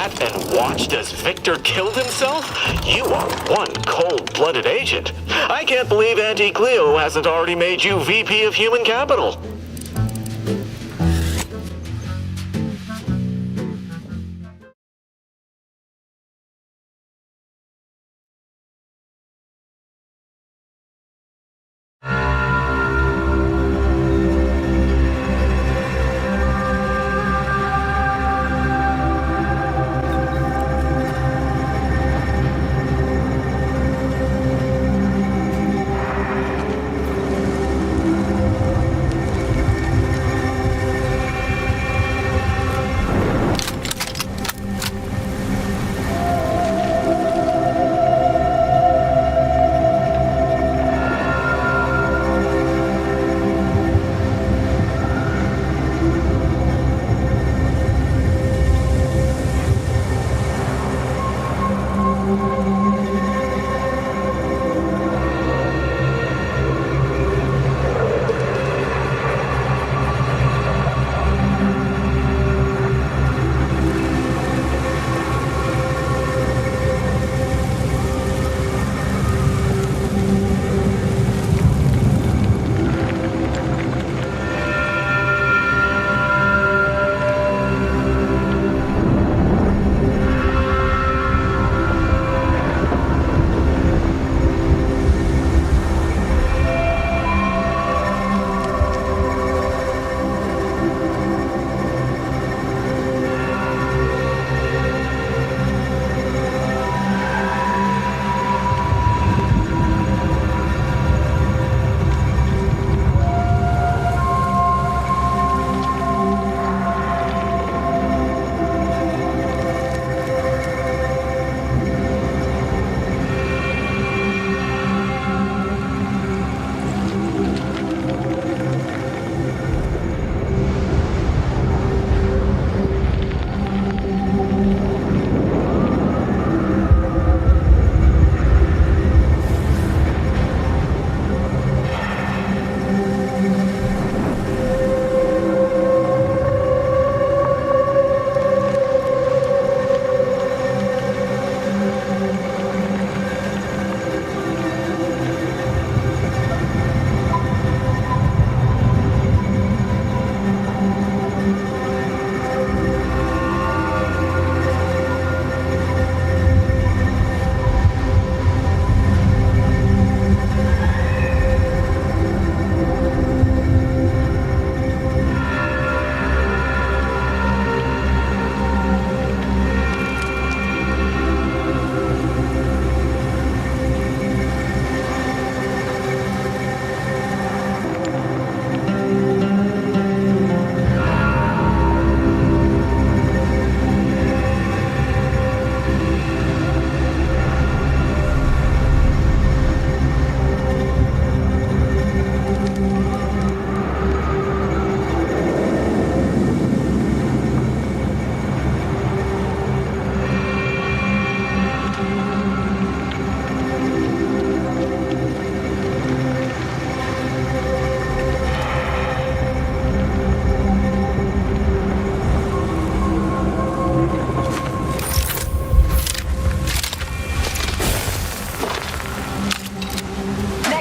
sat and watched as Victor killed himself? You are one cold-blooded agent. I can't believe Auntie Cleo hasn't already made you VP of Human Capital.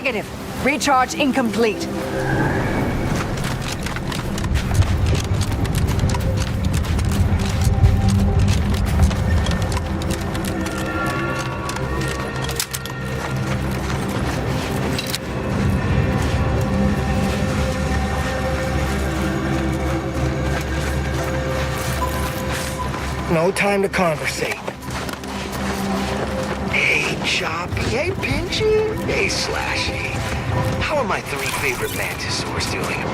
Negative. Recharge incomplete. No time to conversate. Hey, Choppy. Hey, Pinchy. Hey, Slashy. How are my three favorite mantisaurs doing?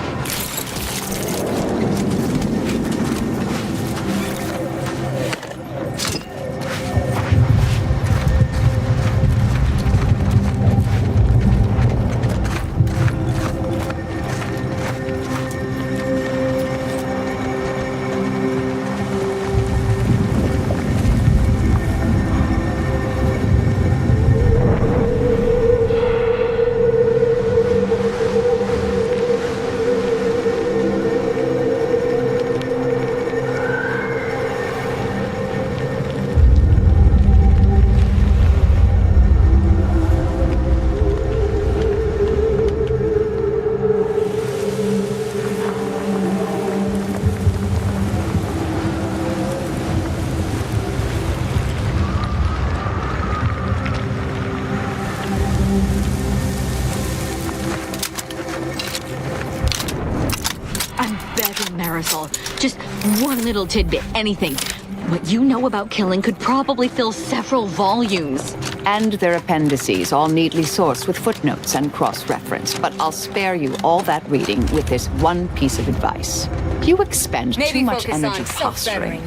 Imagine, Marisol, just one little tidbit, anything. What you know about killing could probably fill several volumes. And their appendices, all neatly sourced with footnotes and cross-referenced. But I'll spare you all that reading with this one piece of advice. You expend too much energy posturing.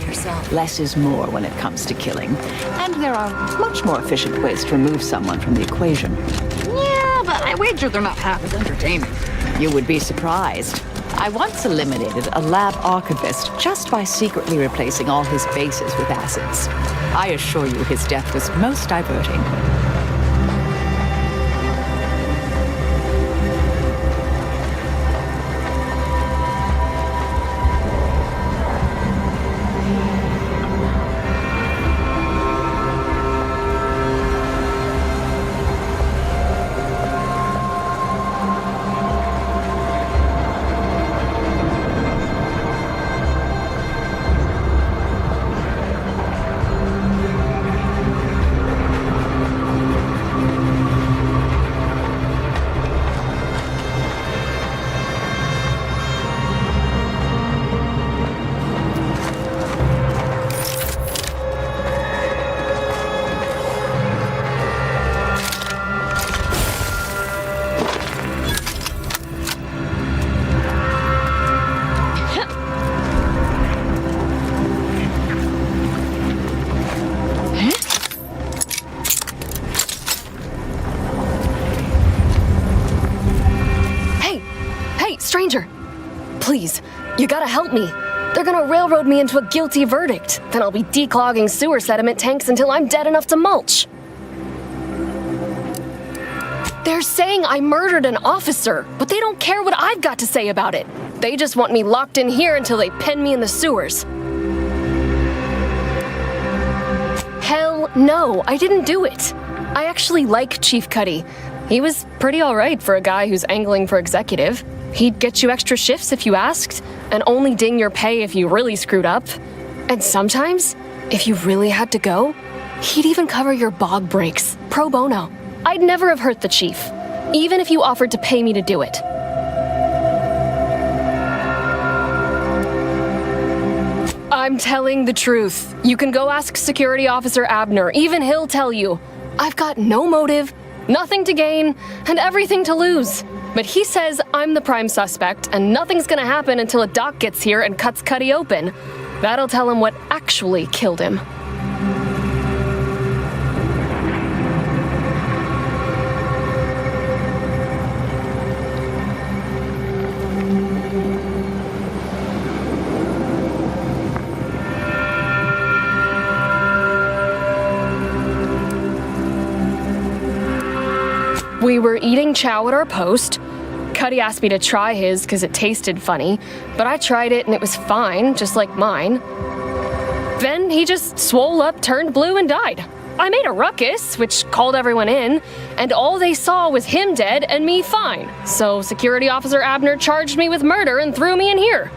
Less is more when it comes to killing. And there are much more efficient ways to remove someone from the equation. Yeah, but I wager they're not half as entertaining. You would be surprised. I once eliminated a lab archivist just by secretly replacing all his bases with acids. I assure you his death was most diverting. Stranger, please, you gotta help me. They're gonna railroad me into a guilty verdict. Then I'll be declogging sewer sediment tanks until I'm dead enough to mulch. They're saying I murdered an officer, but they don't care what I've got to say about it. They just want me locked in here until they pen me in the sewers. Hell no, I didn't do it. I actually like Chief Cuddy. He was pretty alright for a guy who's angling for executive. He'd get you extra shifts if you asked, and only ding your pay if you really screwed up. And sometimes, if you really had to go, he'd even cover your bog breaks, pro bono. I'd never have hurt the chief, even if you offered to pay me to do it. I'm telling the truth. You can go ask Security Officer Abner, even he'll tell you. I've got no motive, nothing to gain, and everything to lose. But he says I'm the prime suspect, and nothing's gonna happen until a doc gets here and cuts Cuddy open. That'll tell him what actually killed him. We were eating chow at our post. Cuddy asked me to try his because it tasted funny, but I tried it and it was fine, just like mine. Then he just swole up, turned blue, and died. I made a ruckus, which called everyone in, and all they saw was him dead and me fine. So Security Officer Abner charged me with murder and threw me in here.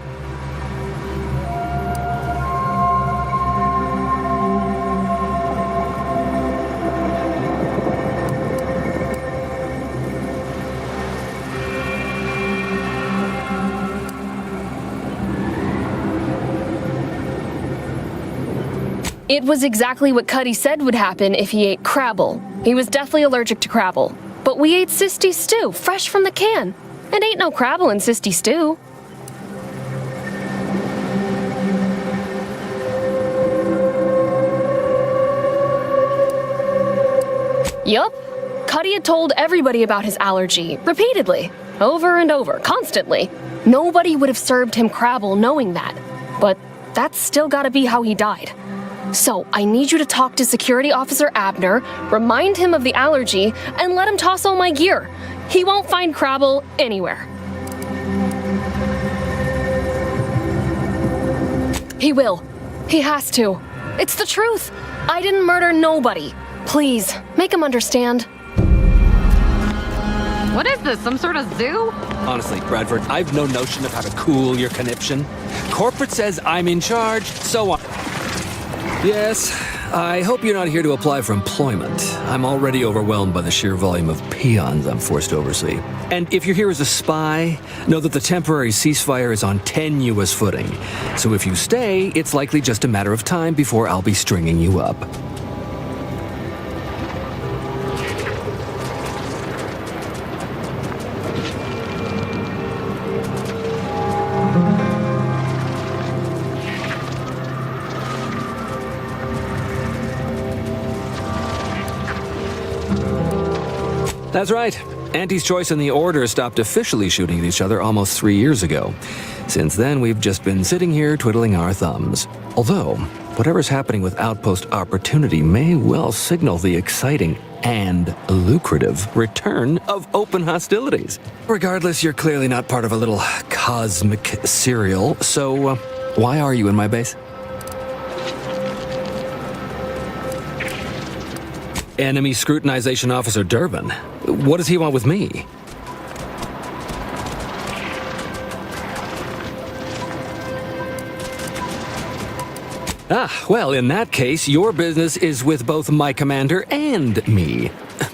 It was exactly what Cuddy said would happen if he ate Crabble. He was deathly allergic to Crabble. But we ate Sisty stew, fresh from the can. And ain't no Crabble in Sisty stew. Yup. Cuddy had told everybody about his allergy, repeatedly. Over and over, constantly. Nobody would have served him Crabble knowing that. But that's still gotta be how he died. So, I need you to talk to Security Officer Abner, remind him of the allergy, and let him toss all my gear. He won't find Crabble anywhere. He will. He has to. It's the truth. I didn't murder nobody. Please, make him understand. What is this, some sort of zoo? Honestly, Bradford, I've no notion of how to cool your conniption. Corporate says I'm in charge, so on. Yes, I hope you're not here to apply for employment. I'm already overwhelmed by the sheer volume of peons I'm forced to oversee. And if you're here as a spy, know that the temporary ceasefire is on tenuous footing. So if you stay, it's likely just a matter of time before I'll be stringing you up. That's right. Auntie's Choice and the Order stopped officially shooting at each other almost 3 years ago. Since then, we've just been sitting here twiddling our thumbs. Although, whatever's happening with Outpost Opportunity may well signal the exciting and lucrative return of open hostilities. Regardless, you're clearly not part of a little cosmic serial, so why are you in my base? Enemy Scrutinization Officer Durbin. What does he want with me? Well, in that case, your business is with both my commander and me.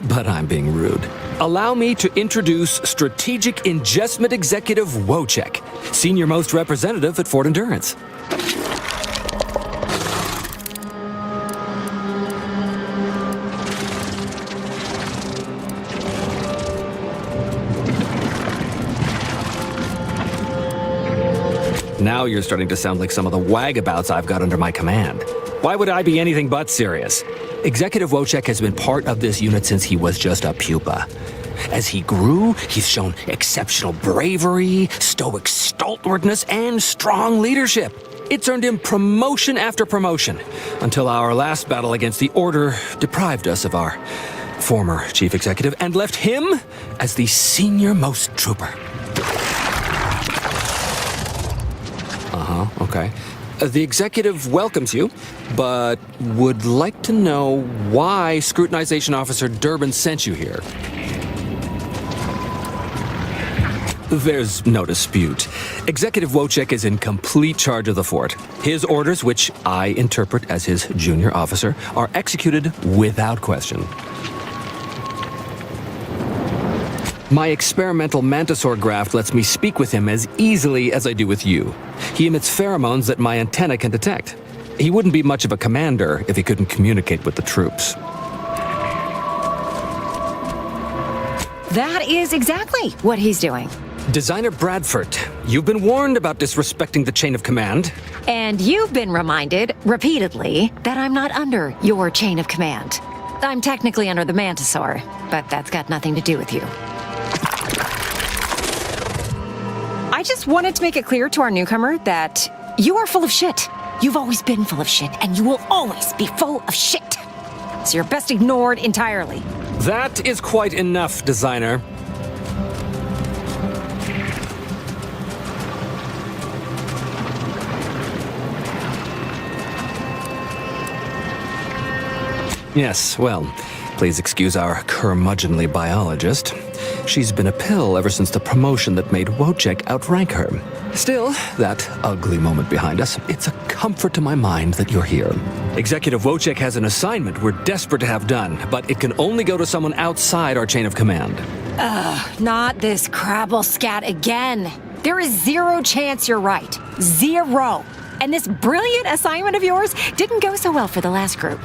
But I'm being rude. Allow me to introduce Strategic Ingestment Executive Wojciech, Senior Most Representative at Fort Endurance. Now you're starting to sound like some of the wagabouts I've got under my command. Why would I be anything but serious? Executive Wojciech has been part of this unit since he was just a pupa. As he grew, he's shown exceptional bravery, stoic stalwartness, and strong leadership. It's earned him promotion after promotion, until our last battle against the Order deprived us of our former chief executive and left him as the senior-most trooper. Okay. The executive welcomes you, but would like to know why Scrutinization Officer Durbin sent you here. There's no dispute. Executive Wojciech is in complete charge of the fort. His orders, which I interpret as his junior officer, are executed without question. My experimental mantisaur graft lets me speak with him as easily as I do with you. He emits pheromones that my antenna can detect. He wouldn't be much of a commander if he couldn't communicate with the troops. That is exactly what he's doing. Designer Bradford, you've been warned about disrespecting the chain of command. And you've been reminded, repeatedly, that I'm not under your chain of command. I'm technically under the Mantisaur, but that's got nothing to do with you. I just wanted to make it clear to our newcomer that you are full of shit. You've always been full of shit, and you will always be full of shit. So you're best ignored entirely. That is quite enough, Designer. Yes, well, please excuse our curmudgeonly biologist. She's been a pill ever since the promotion that made Wojciech outrank her. Still, that ugly moment behind us, it's a comfort to my mind that you're here. Executive Wojciech has an assignment we're desperate to have done, but it can only go to someone outside our chain of command. Not this crabble scat again. There is zero chance you're right. Zero. And this brilliant assignment of yours didn't go so well for the last group.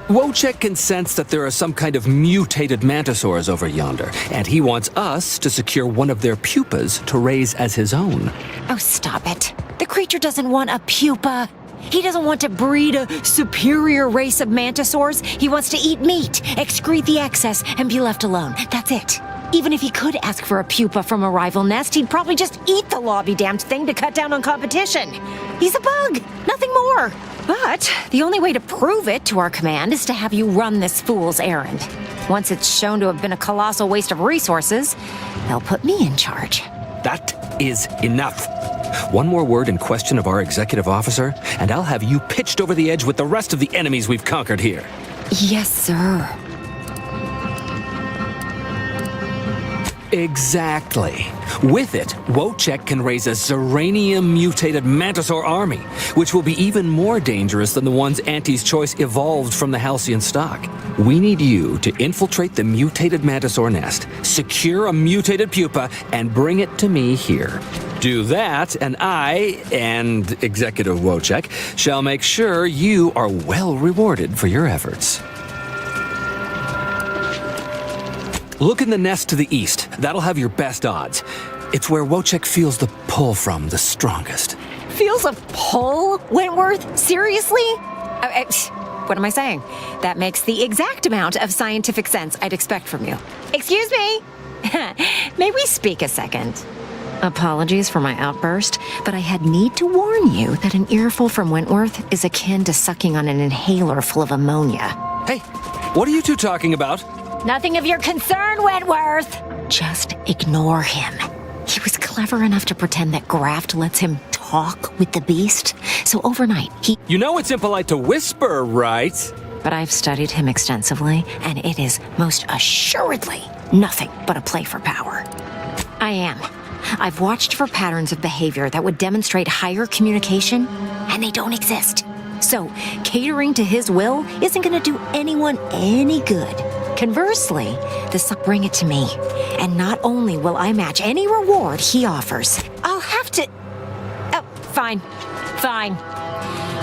Wojciech can sense that there are some kind of mutated mantisaurs over yonder, and he wants us to secure one of their pupas to raise as his own. Oh, stop it. The creature doesn't want a pupa. He doesn't want to breed a superior race of mantisaurs. He wants to eat meat, excrete the excess, and be left alone. That's it. Even if he could ask for a pupa from a rival nest, he'd probably just eat the law-be-damned thing to cut down on competition. He's a bug, nothing more. But the only way to prove it to our command is to have you run this fool's errand. Once it's shown to have been a colossal waste of resources, they'll put me in charge. That is enough. One more word in question of our executive officer, and I'll have you pitched over the edge with the rest of the enemies we've conquered here. Yes, sir. Exactly. With it, Wojciech can raise a Zeranium-mutated Mantisaur army, which will be even more dangerous than the ones Auntie's Choice evolved from the Halcyon stock. We need you to infiltrate the mutated Mantisaur nest, secure a mutated pupa, and bring it to me here. Do that, and I, and Executive Wojciech, shall make sure you are well rewarded for your efforts. Look in the nest to the east. That'll have your best odds. It's where Wojciech feels the pull from the strongest. Feels a pull, Wentworth? Seriously? What am I saying? That makes the exact amount of scientific sense I'd expect from you. Excuse me? May we speak a second? Apologies for my outburst, but I had need to warn you that an earful from Wentworth is akin to sucking on an inhaler full of ammonia. Hey, what are you two talking about? Nothing of your concern, Wentworth! Just ignore him. He was clever enough to pretend that graft lets him talk with the beast, so overnight he... You know it's impolite to whisper, right? But I've studied him extensively, and it is most assuredly nothing but a play for power. I've watched for patterns of behavior that would demonstrate higher communication, and they don't exist. So, catering to his will isn't gonna do anyone any good. Conversely, bring it to me, and not only will I match any reward he offers, I'll have to... Oh, fine.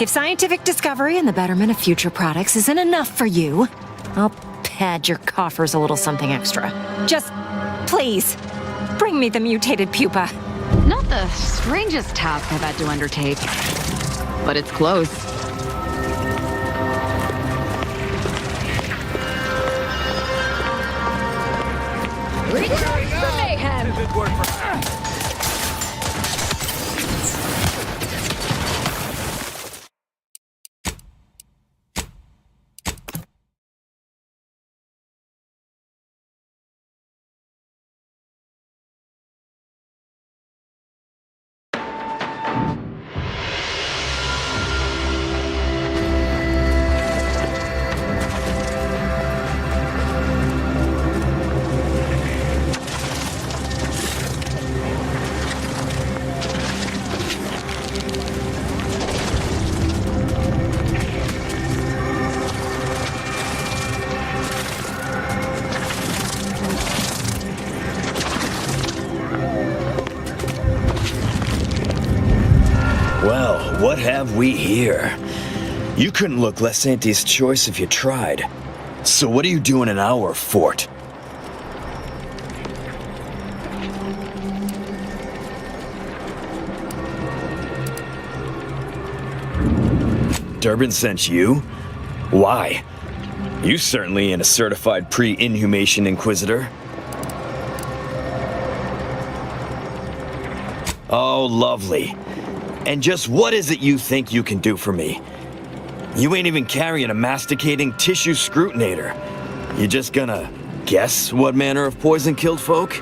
If scientific discovery and the betterment of future products isn't enough for you, I'll pad your coffers a little something extra. Just, please, bring me the mutated pupa. Not the strangest task I've had to undertake, but it's close. Return for mayhem! Well, what have we here? You couldn't look less Auntie's Choice if you tried. So what are you doing in our fort? Durbin sent you? Why? You certainly ain't a certified pre-inhumation inquisitor. Oh, lovely. And just what is it you think you can do for me? You ain't even carrying a masticating tissue scrutinator. You just gonna guess what manner of poison killed folk?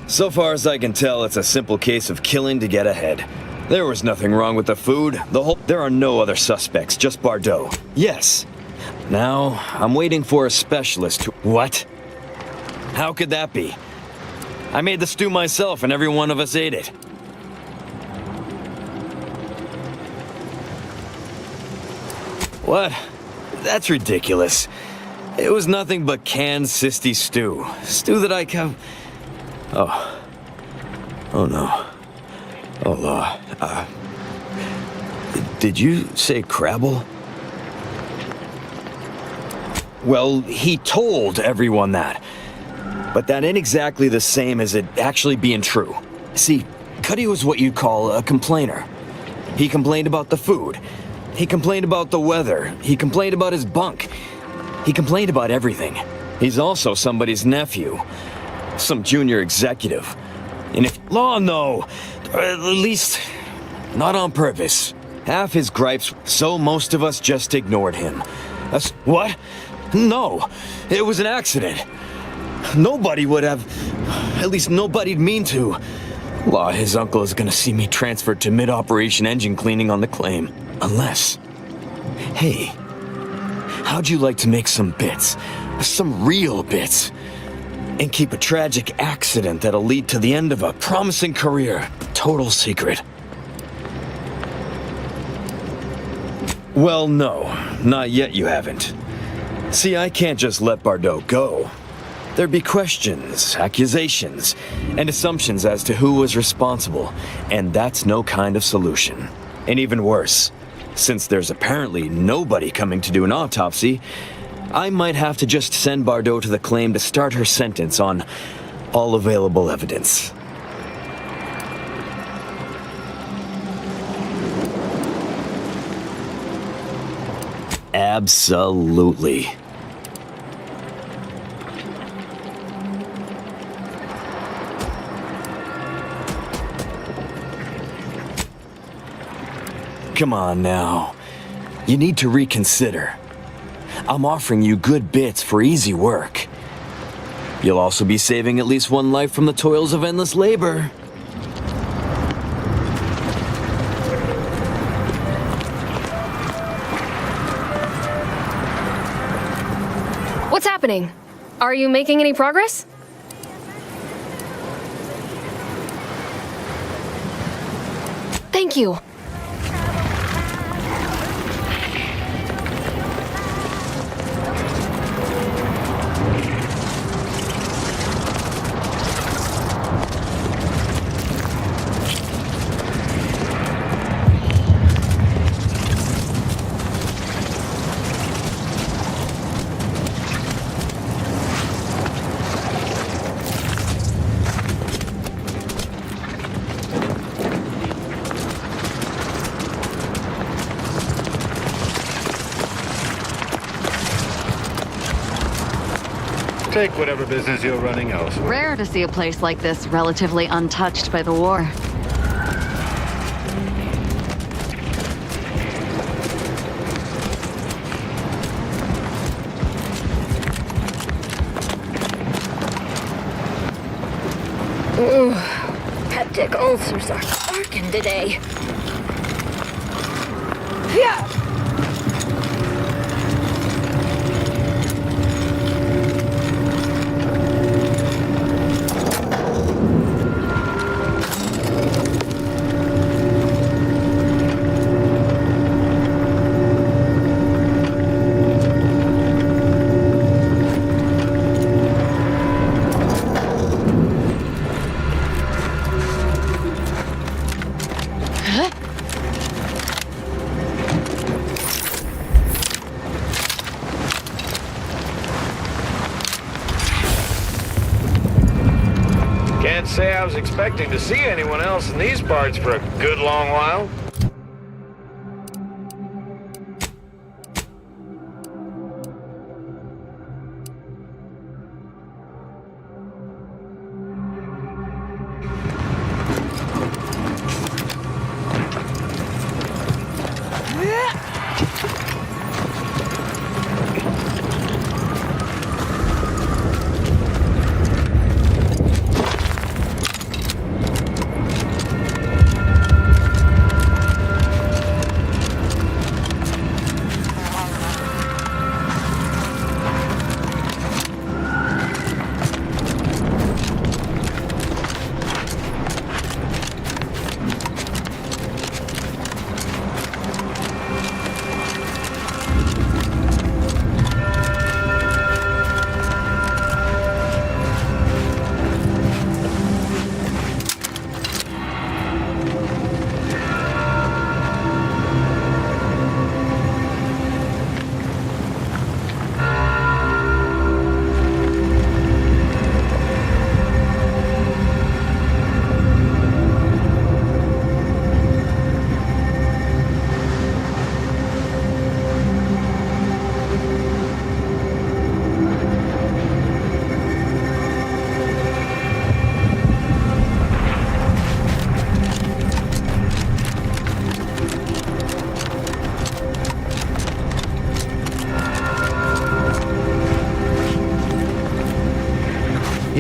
So far as I can tell, it's a simple case of killing to get ahead. There was nothing wrong with the food. There are no other suspects, just Bardot. Yes. Now, I'm waiting for a specialist to... What? How could that be? I made the stew myself and every one of us ate it. What? That's ridiculous. It was nothing but canned cysty stew. Stew that I can... Oh no. Did you say Crabble? Well, he told everyone that. But that ain't exactly the same as it actually being true. See, Cuddy was what you'd call a complainer. He complained about the food. He complained about the weather. He complained about his bunk. He complained about everything. He's also somebody's nephew. Some junior executive. And if... Oh, no. At least, not on purpose. Half his gripes, so most of us just ignored him. What? No. It was an accident. Nobody would have. At least nobody'd mean to. Law, his uncle is gonna see me transferred to mid-operation engine cleaning on the claim. Unless... Hey, how'd you like to make some bits? Some real bits? And keep a tragic accident that'll lead to the end of a promising career. Total secret. Well, no. Not yet you haven't. See, I can't just let Bardot go. There'd be questions, accusations, and assumptions as to who was responsible, and that's no kind of solution. And even worse, since there's apparently nobody coming to do an autopsy, I might have to just send Bardot to the claim to start her sentence on all available evidence. Absolutely. Come on now. You need to reconsider. I'm offering you good bits for easy work. You'll also be saving at least one life from the toils of endless labor. What's happening? Are you making any progress? Thank you. Take whatever business you're running elsewhere. Rare to see a place like this relatively untouched by the war. Peptic ulcers are sparking today. Yeah. Can't say I was expecting to see anyone else in these parts for a good long while.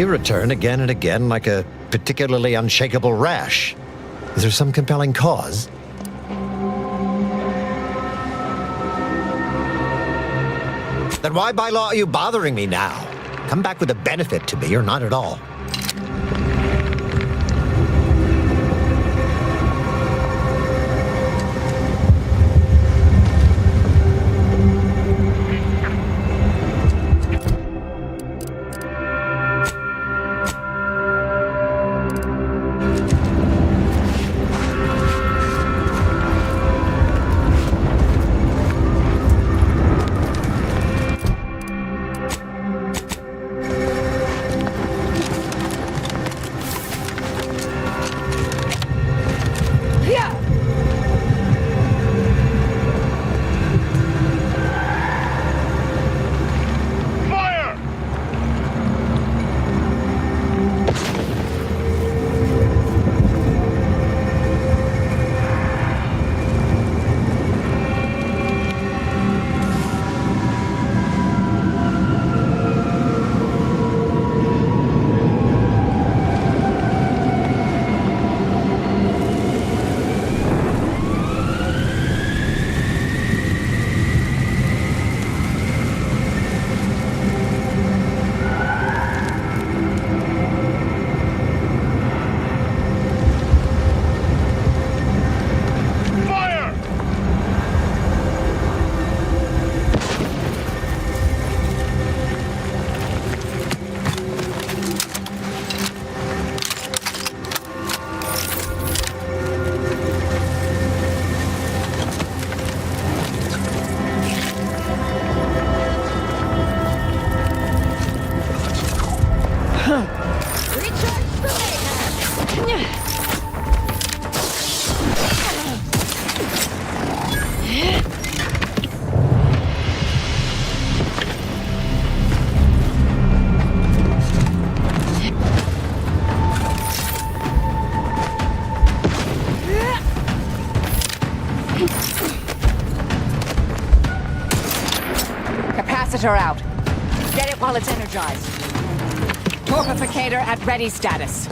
You return again and again like a particularly unshakable rash. Is there some compelling cause? Then why by law are you bothering me now? Come back with a benefit to me or not at all. Capacitor out. Get it while it's energized. Torpificator at ready status.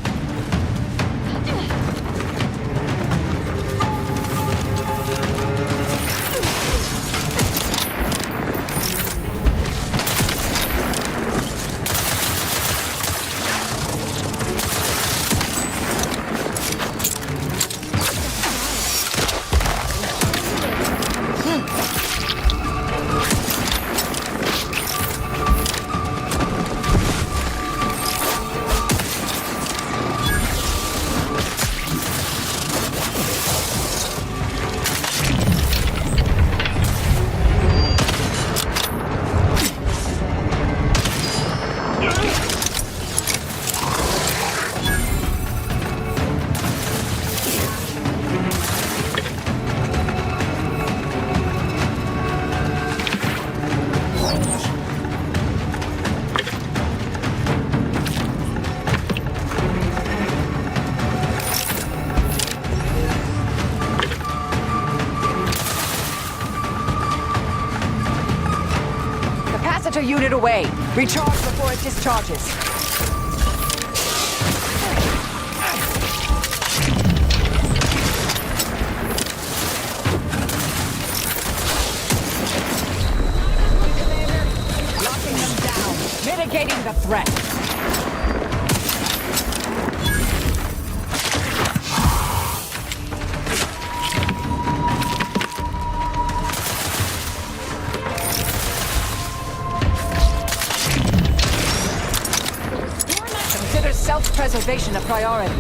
Unit away. Recharge before it discharges. Locking them down. Mitigating the threat. Self-preservation a priority.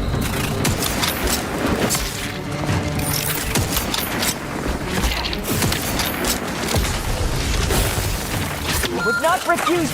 Would not refuse.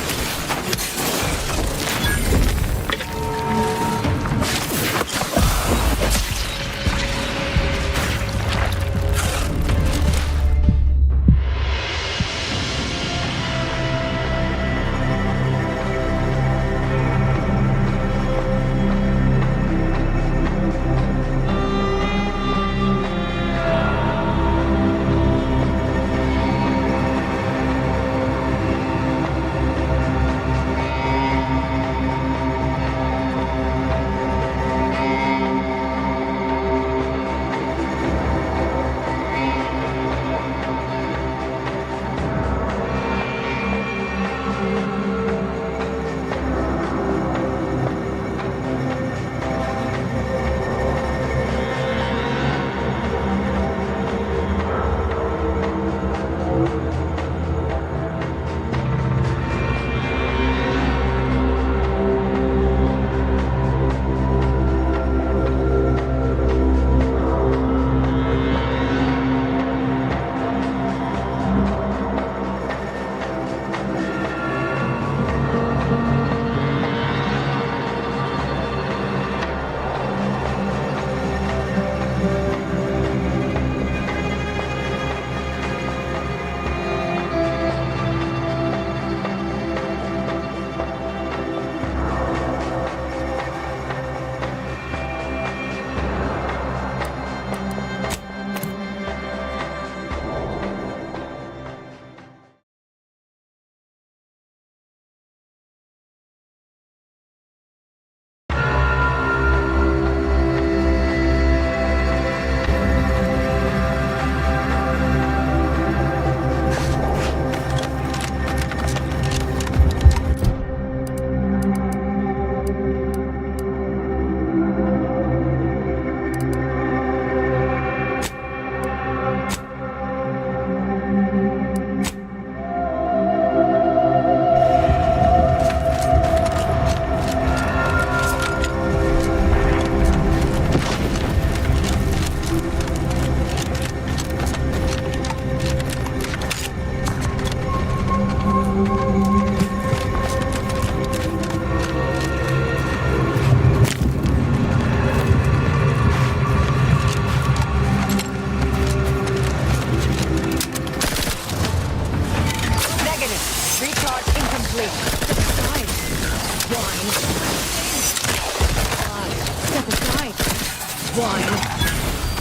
swine.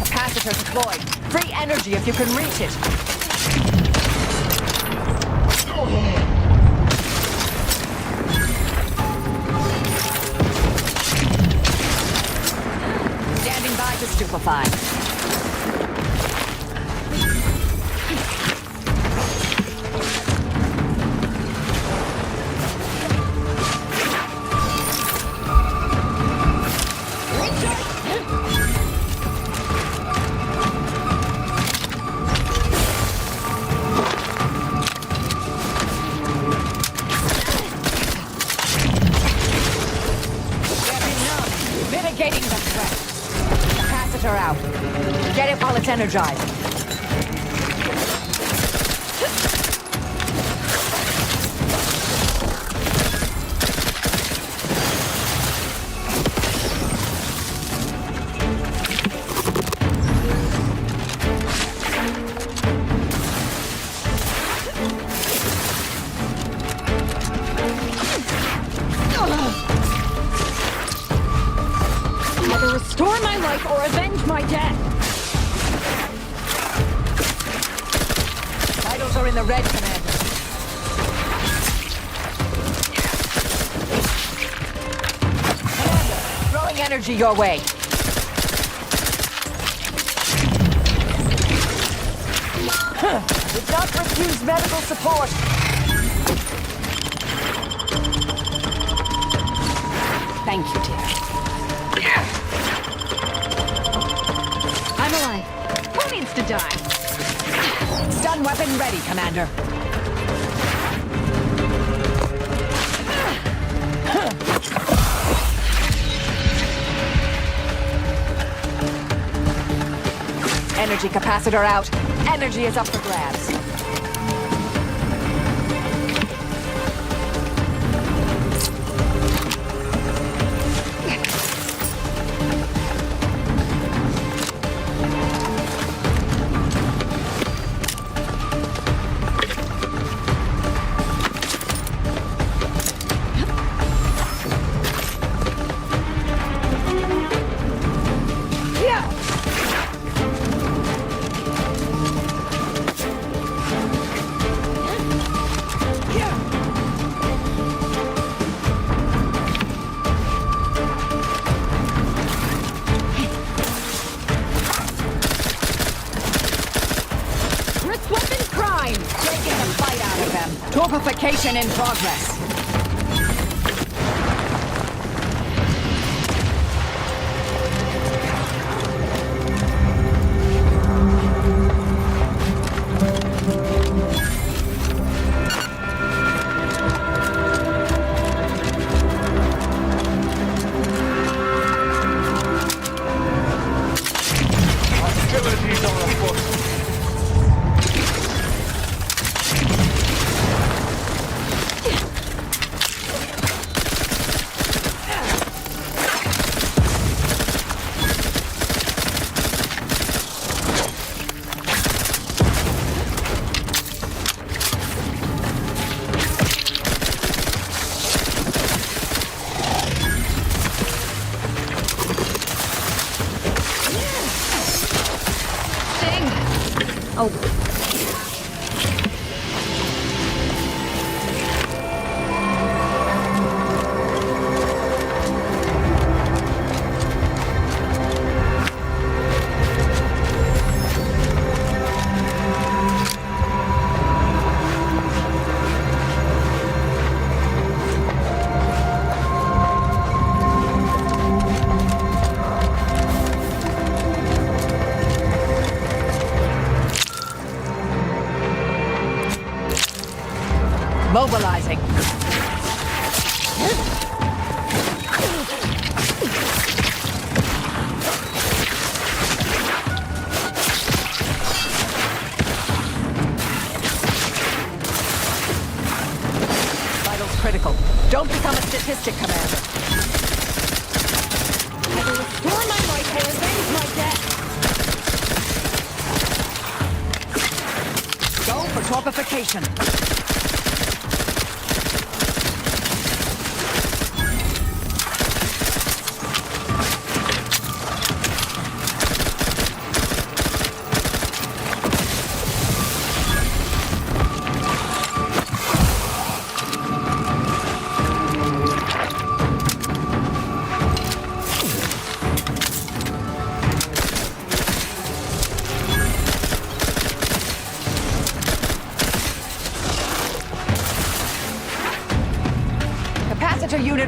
Capacitor deployed. Free energy if you can reach it. Standing by to stupefy. Mitigating the threat. Capacitor out. Get it while it's energized. Either restore my life or avenge my death. Vitals are in the red, Commander. Commander, throwing energy your way. Did not refuse medical support. Thank you, dear. I'm alive. Who needs to die? Stun weapon ready, Commander. Energy capacitor out. Energy is up for grabs. Torpification in progress. Hostilities are afoot. Oh. Mobilizing. Vitals critical. Don't become a statistic, Commander. I will restore my life or avenge my death. Go for torpification.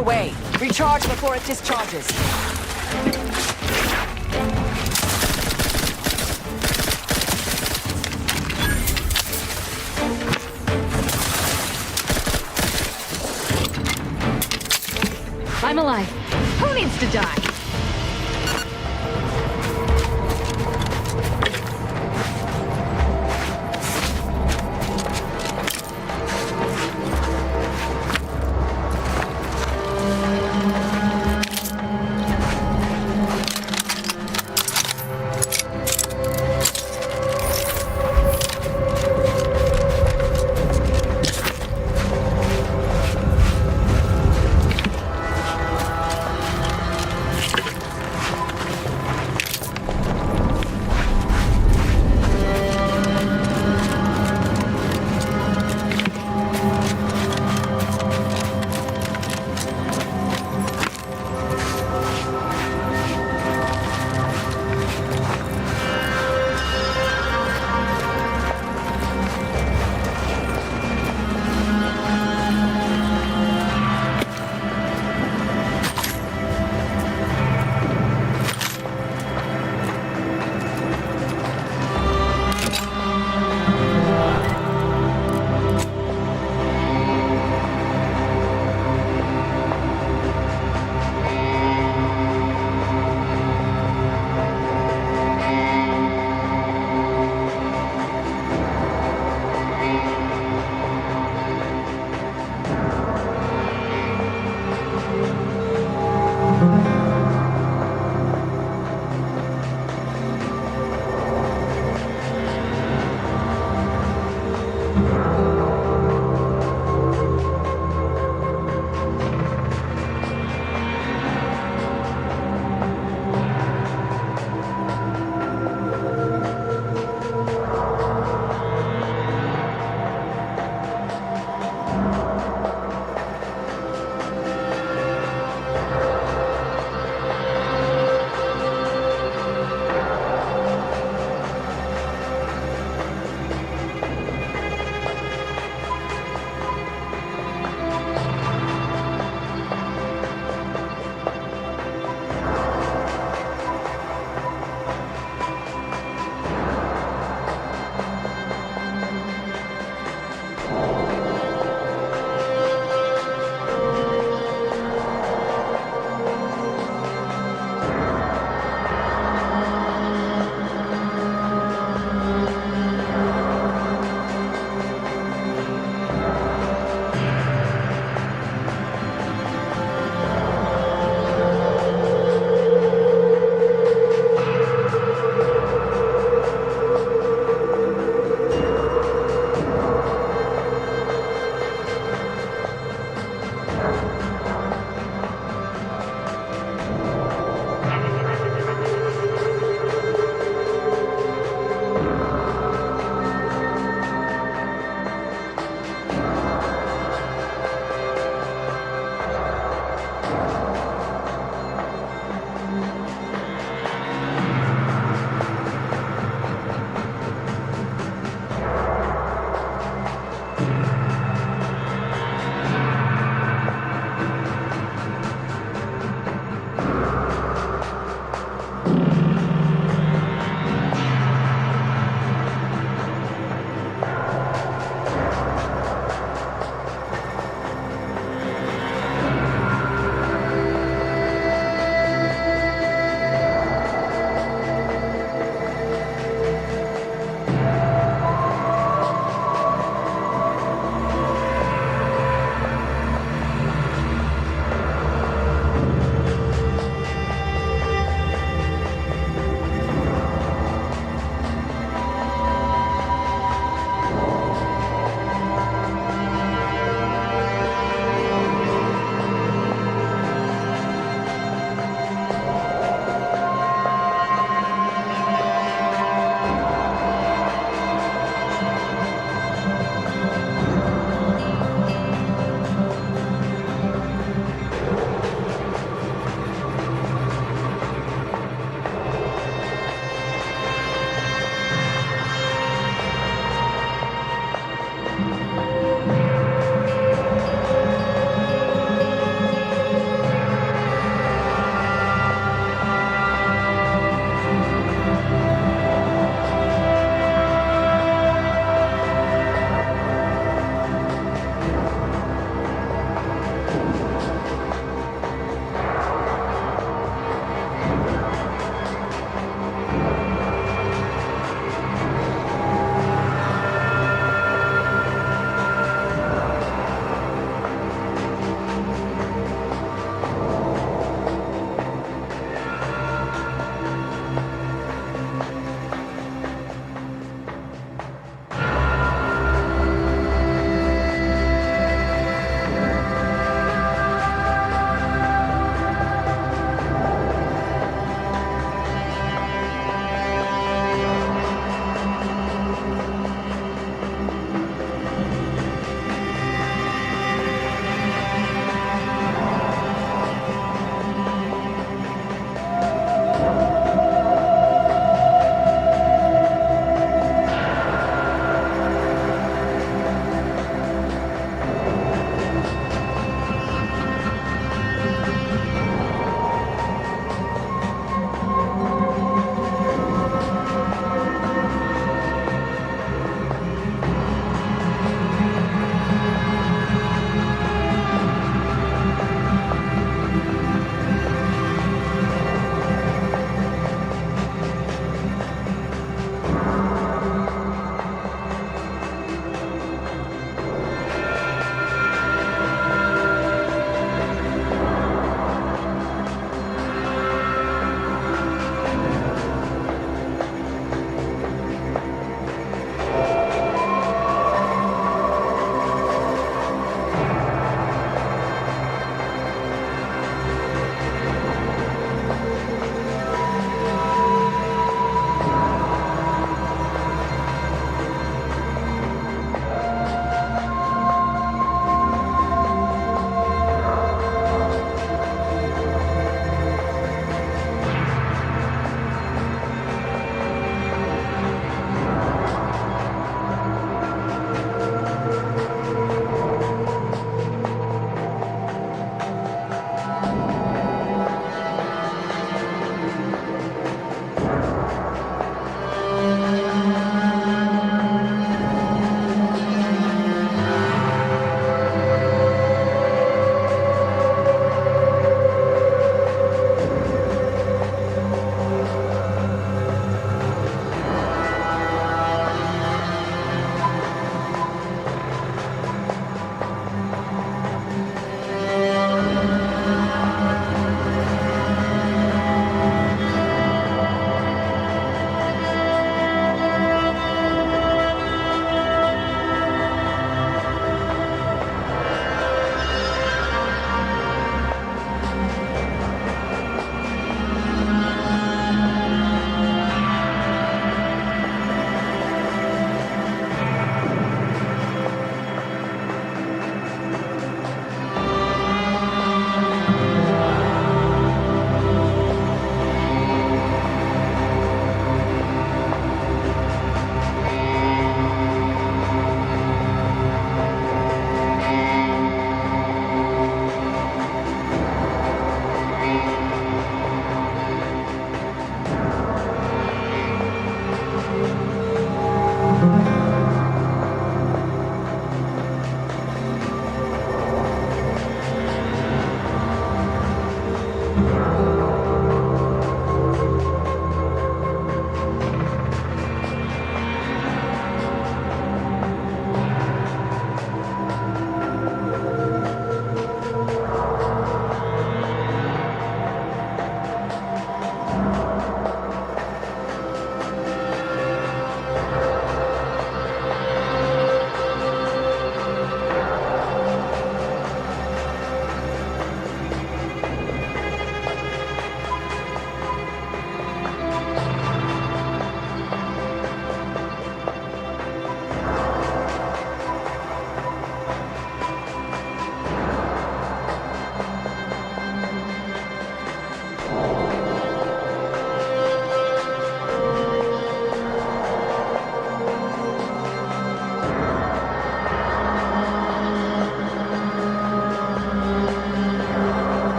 away. Recharge before it discharges. I'm alive. Who needs to die?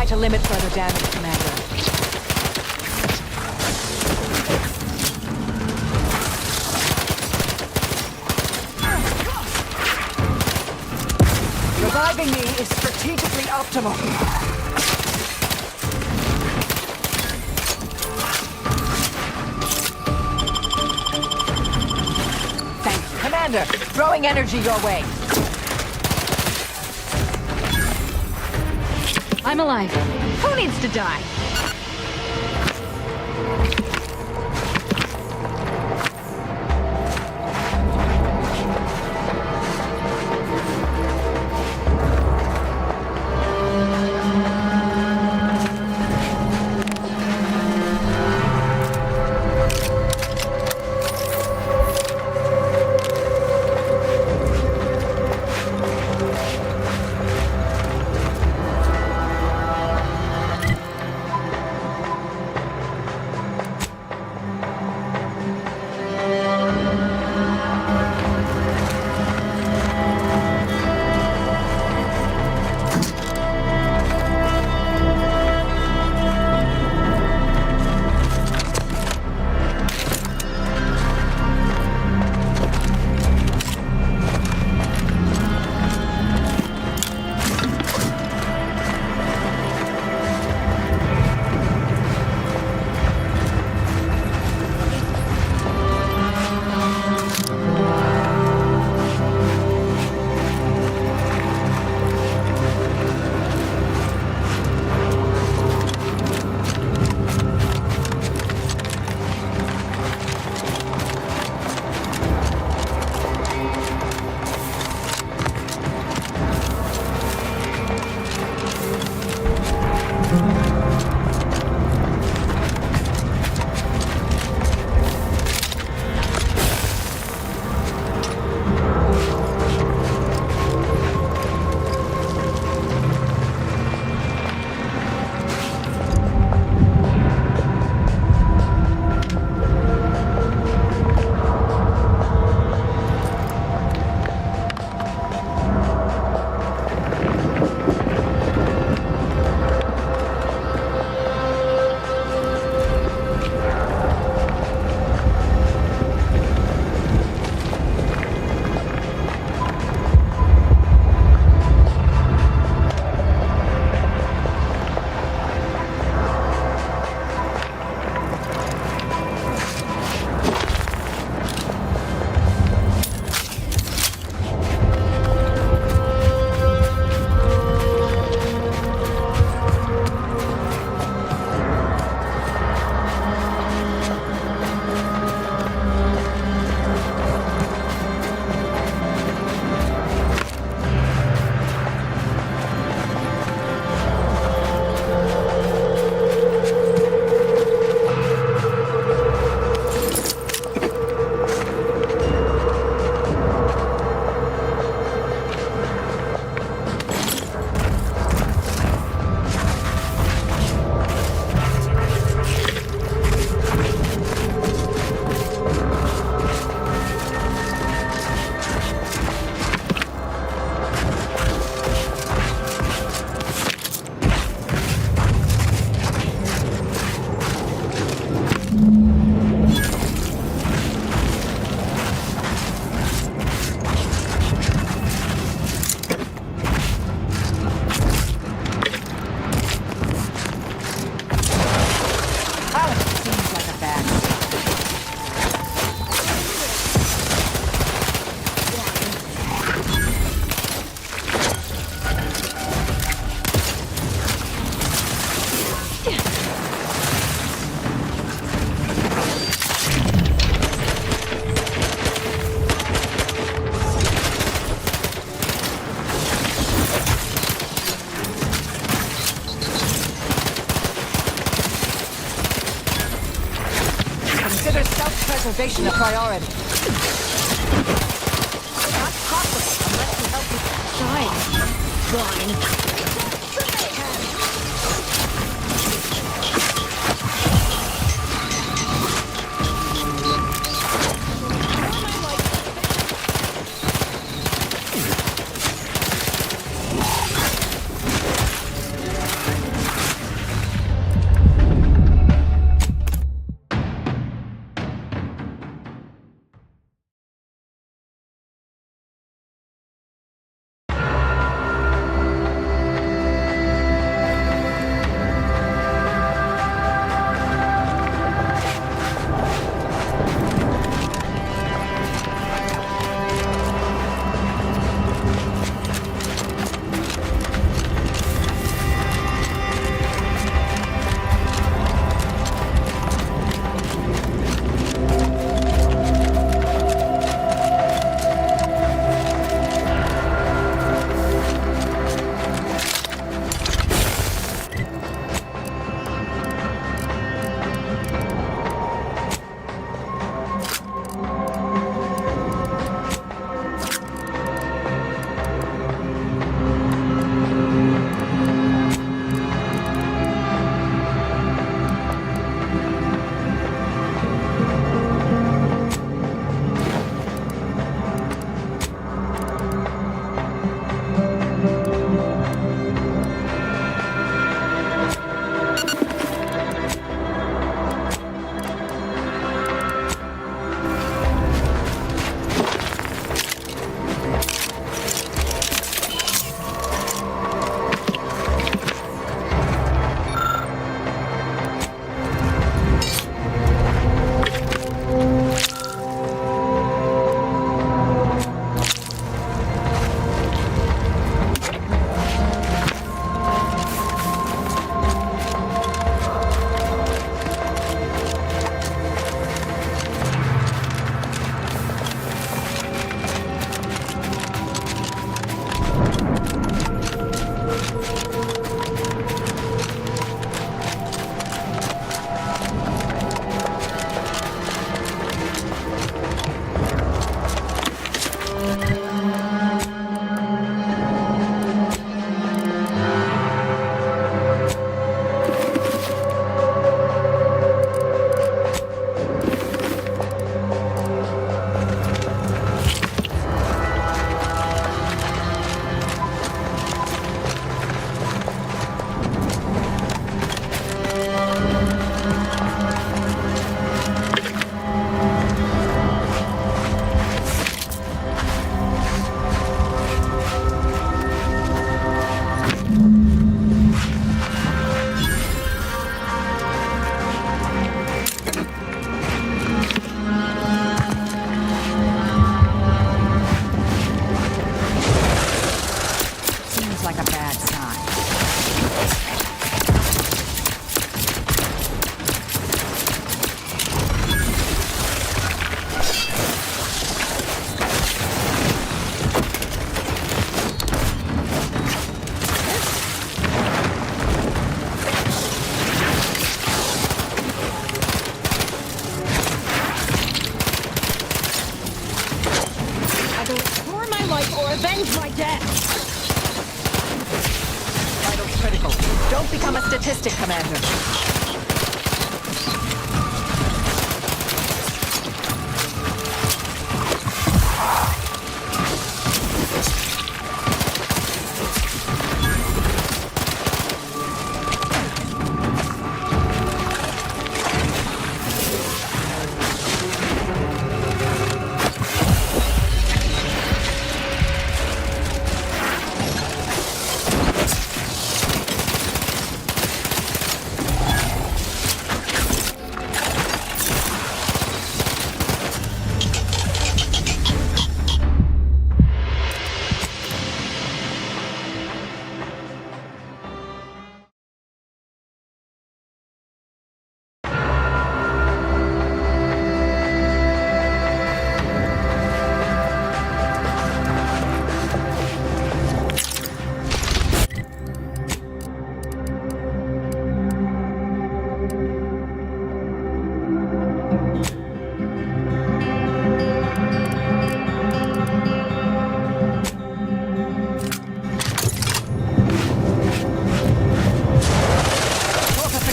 to limit further damage, Commander. Reviving me is strategically optimal. Thanks, Commander. Throwing energy your way. I'm alive. Who needs to die? Self-preservation a priority. Not possible unless you help me. Fine. Avenge my death! Vitals critical. Don't become a statistic, Commander.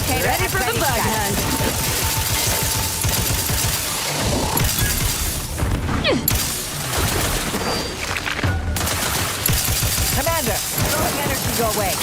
Ready for the bug hunt. Commander, throwing energy your way.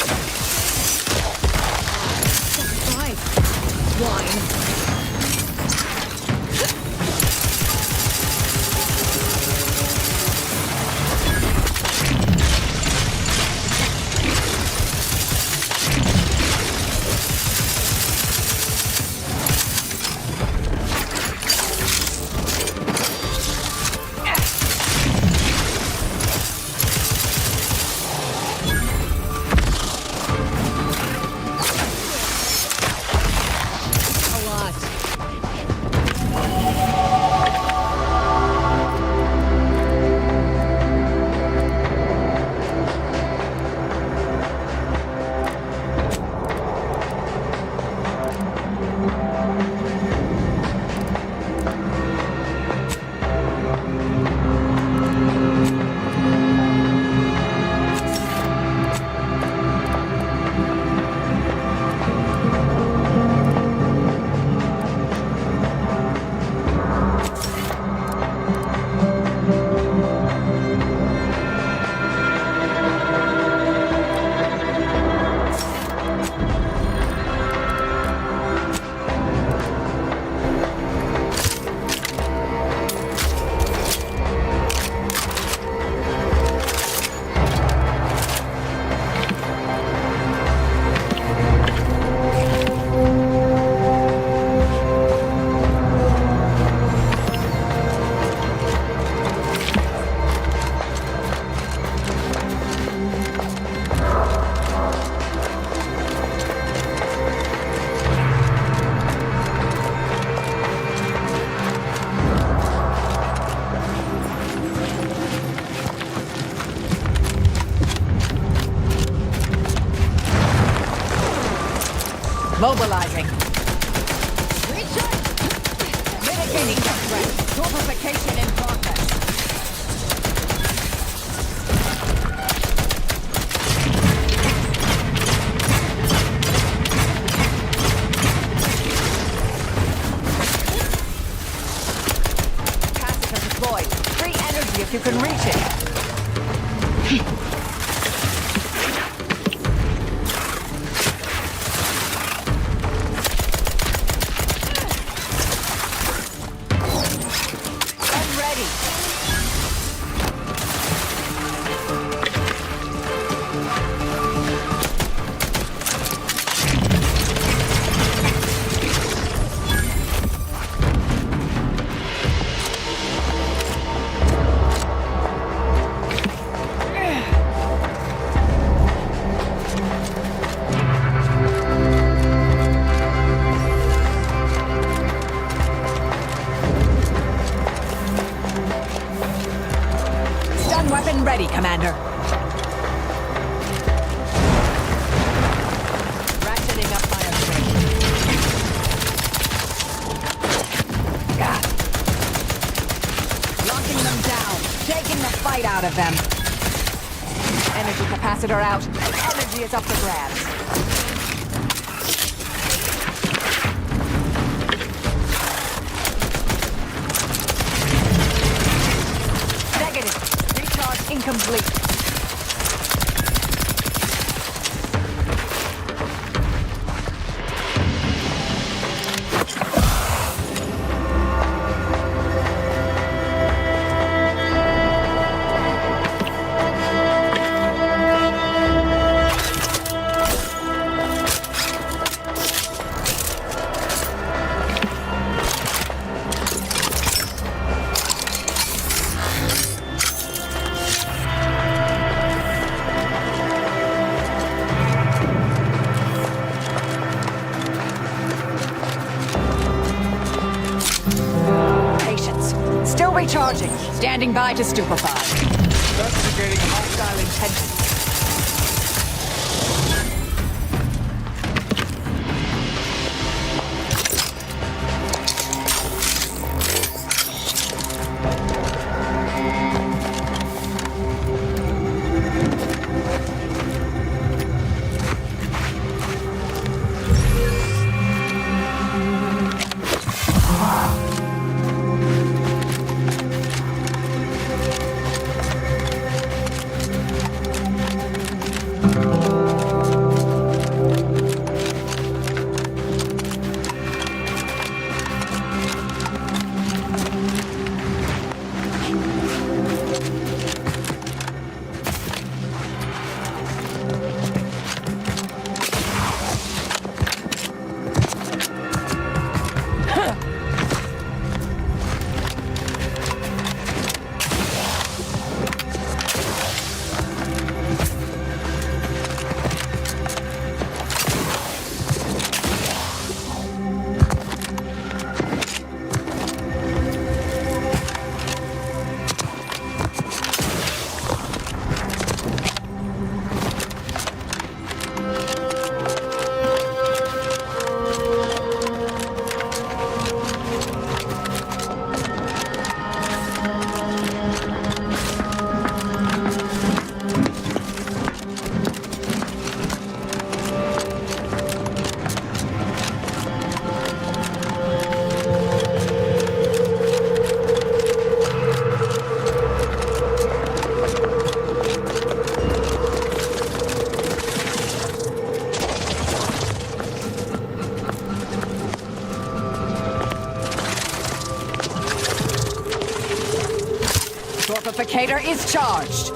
Mobilizing. Mitigating the threat. Torpification in progress. Capacitor deployed. Free energy if you can reach it. Weapon ready, Commander. Ratcheting up fire strength. Locking them down, taking the fight out of them. Energy capacitor out. Energy is up for grabs. Negative. Recharge incomplete. Recharging. Standing by to stupefy. Investigating hostile intentions. Torpificator is charged.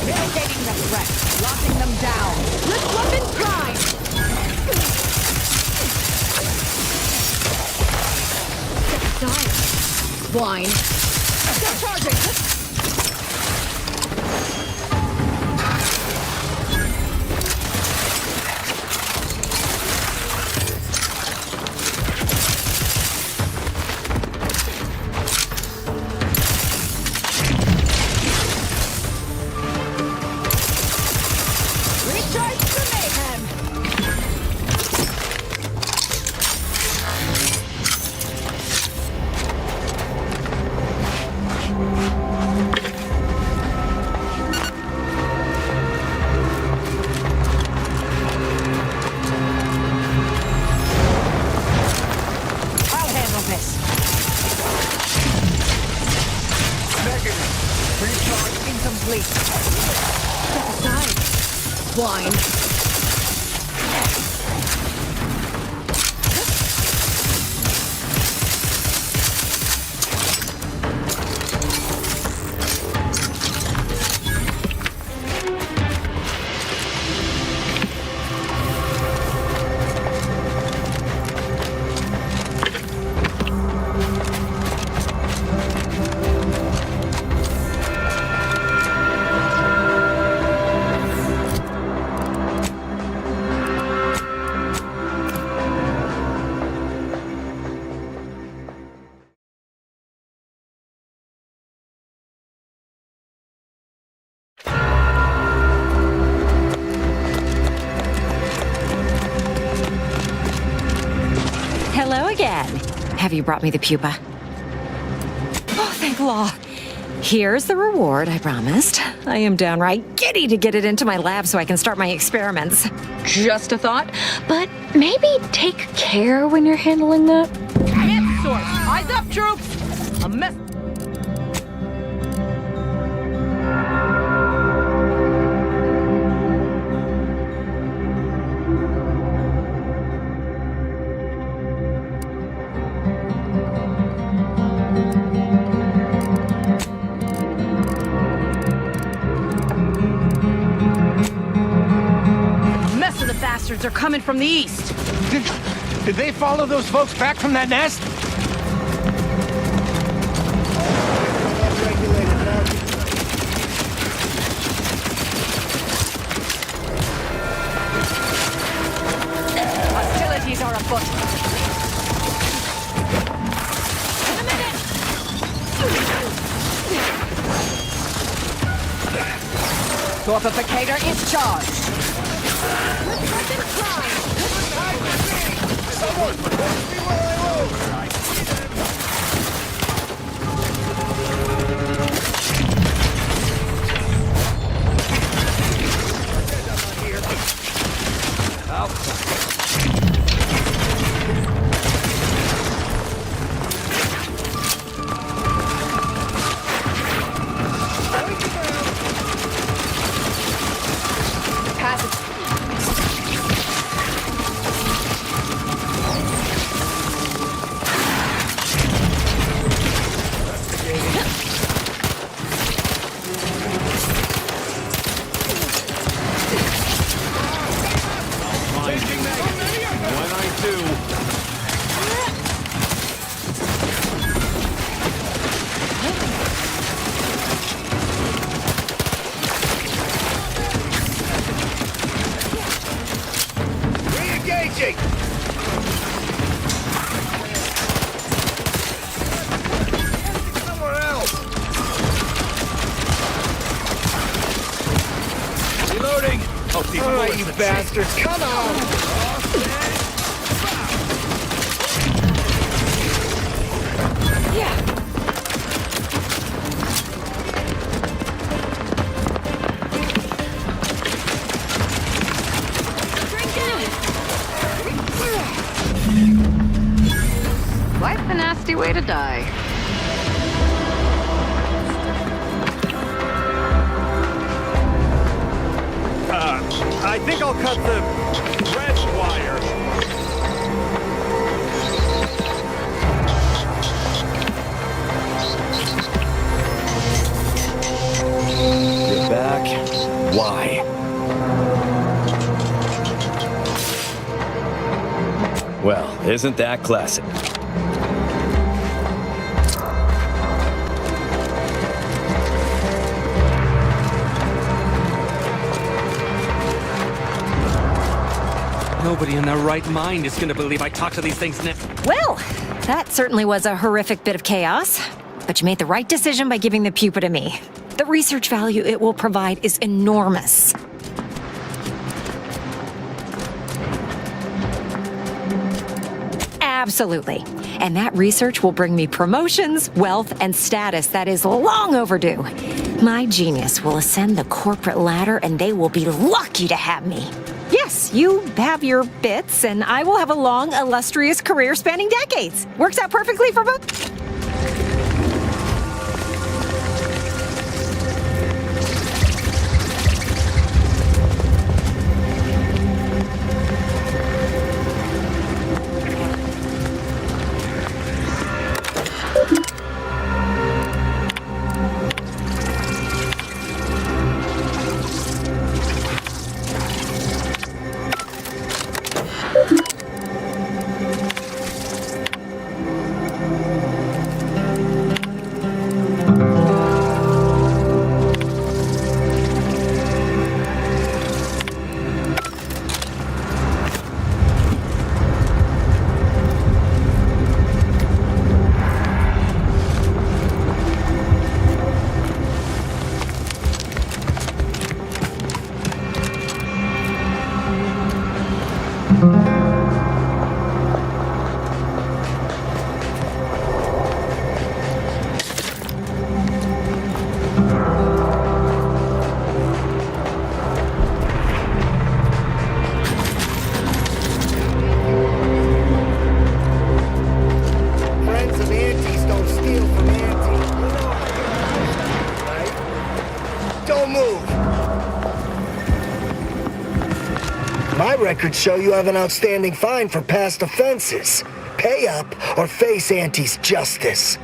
Mitigating the threat. Locking them down. Lift weapon prime. Wine. Stop charging! Wine. Hello again. Have you brought me the pupa? Oh, thank law. Here's the reward I promised. I am downright giddy to get it into my lab so I can start my experiments. Just a thought, but maybe take care when you're handling that. Hit source. Eyes up, troops. A mess. Bastards are coming from the east. Did they follow those folks back from that nest? Hostilities are afoot. In a minute. Torpificator is charged. Someone, be where I Oh, you bastards, come on! Yeah. Quite the nasty way to die. I think I'll cut the red wire. You're back. Why? Well, isn't that classic? Nobody in their right mind is gonna believe I talk to these things now. Well, that certainly was a horrific bit of chaos. But you made the right decision by giving the pupa to me. The research value it will provide is enormous. Absolutely. And that research will bring me promotions, wealth, and status that is long overdue. My genius will ascend the corporate ladder, and they will be lucky to have me. Yes, you have your bits, and I will have a long, illustrious career spanning decades. Works out perfectly for both. Records show you have an outstanding fine for past offenses. Pay up or face Auntie's justice.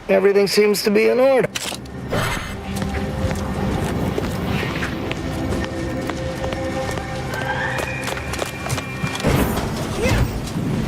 Everything seems to be in order.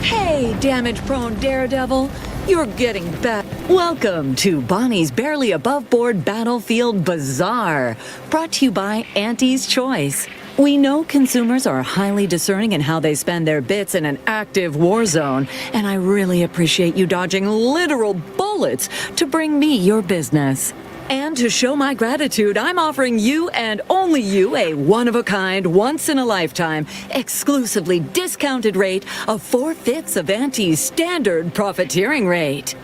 Hey, damage-prone daredevil. You're getting back. Welcome to Bonnie's Barely Above Board Battlefield Bazaar, brought to you by Auntie's Choice. We know consumers are highly discerning in how they spend their bits in an active war zone, and I really appreciate you dodging literal bullets to bring me your business. And to show my gratitude, I'm offering you and only you a one-of-a-kind, once-in-a-lifetime, exclusively discounted rate of 4/5 of Auntie's standard profiteering rate.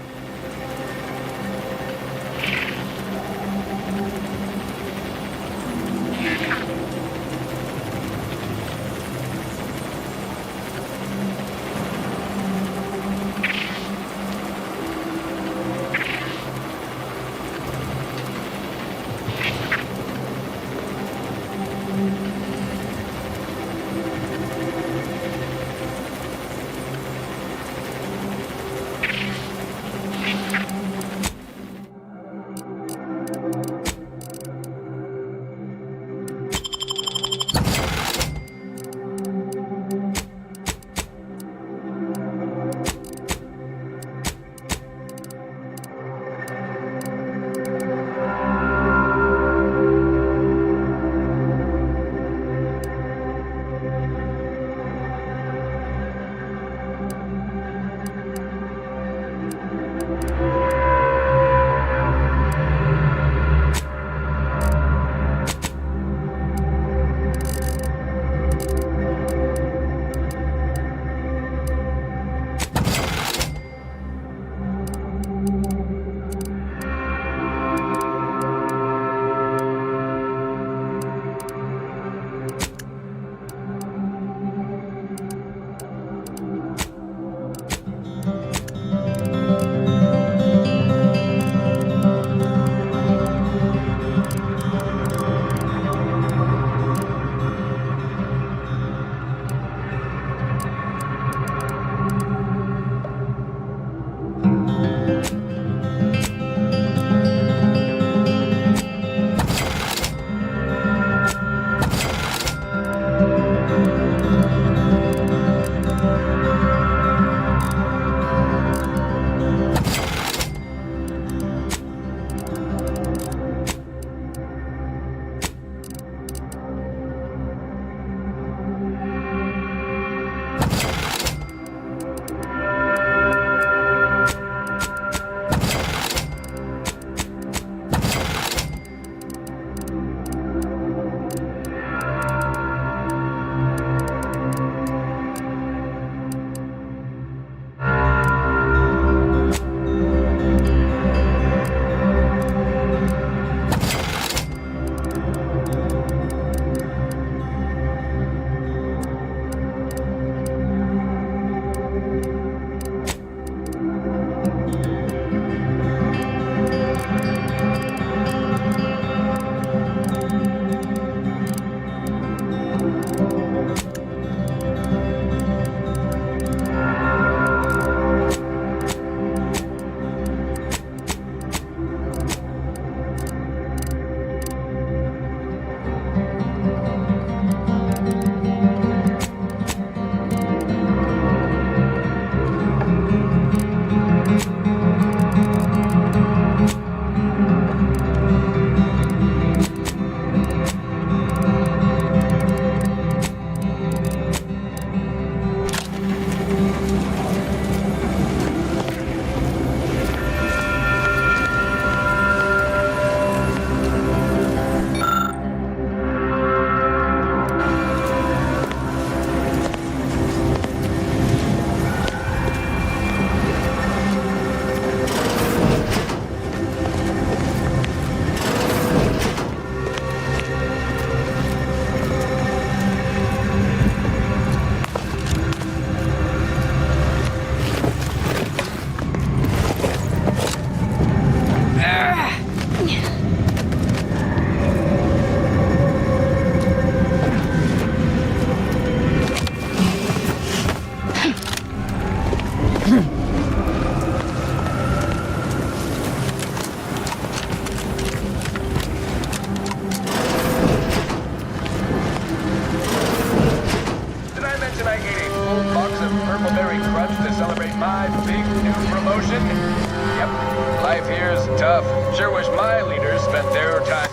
my leaders spent their time.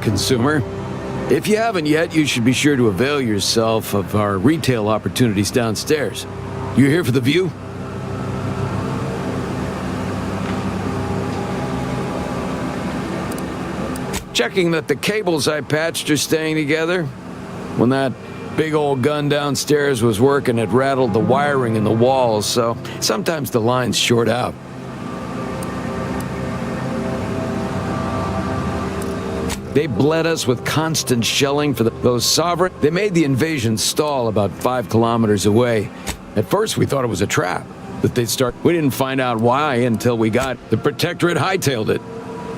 Consumer. If you haven't yet, you should be sure to avail yourself of our retail opportunities downstairs. You here for the view? Checking that the cables I patched are staying together. When that big old gun downstairs was working, it rattled the wiring in the walls, so sometimes the lines short out. They bled us with constant shelling for those sovereign. They made the invasion stall about 5 kilometers away. At first, we thought it was a trap, that they'd start. We didn't find out why until we got the Protectorate hightailed it.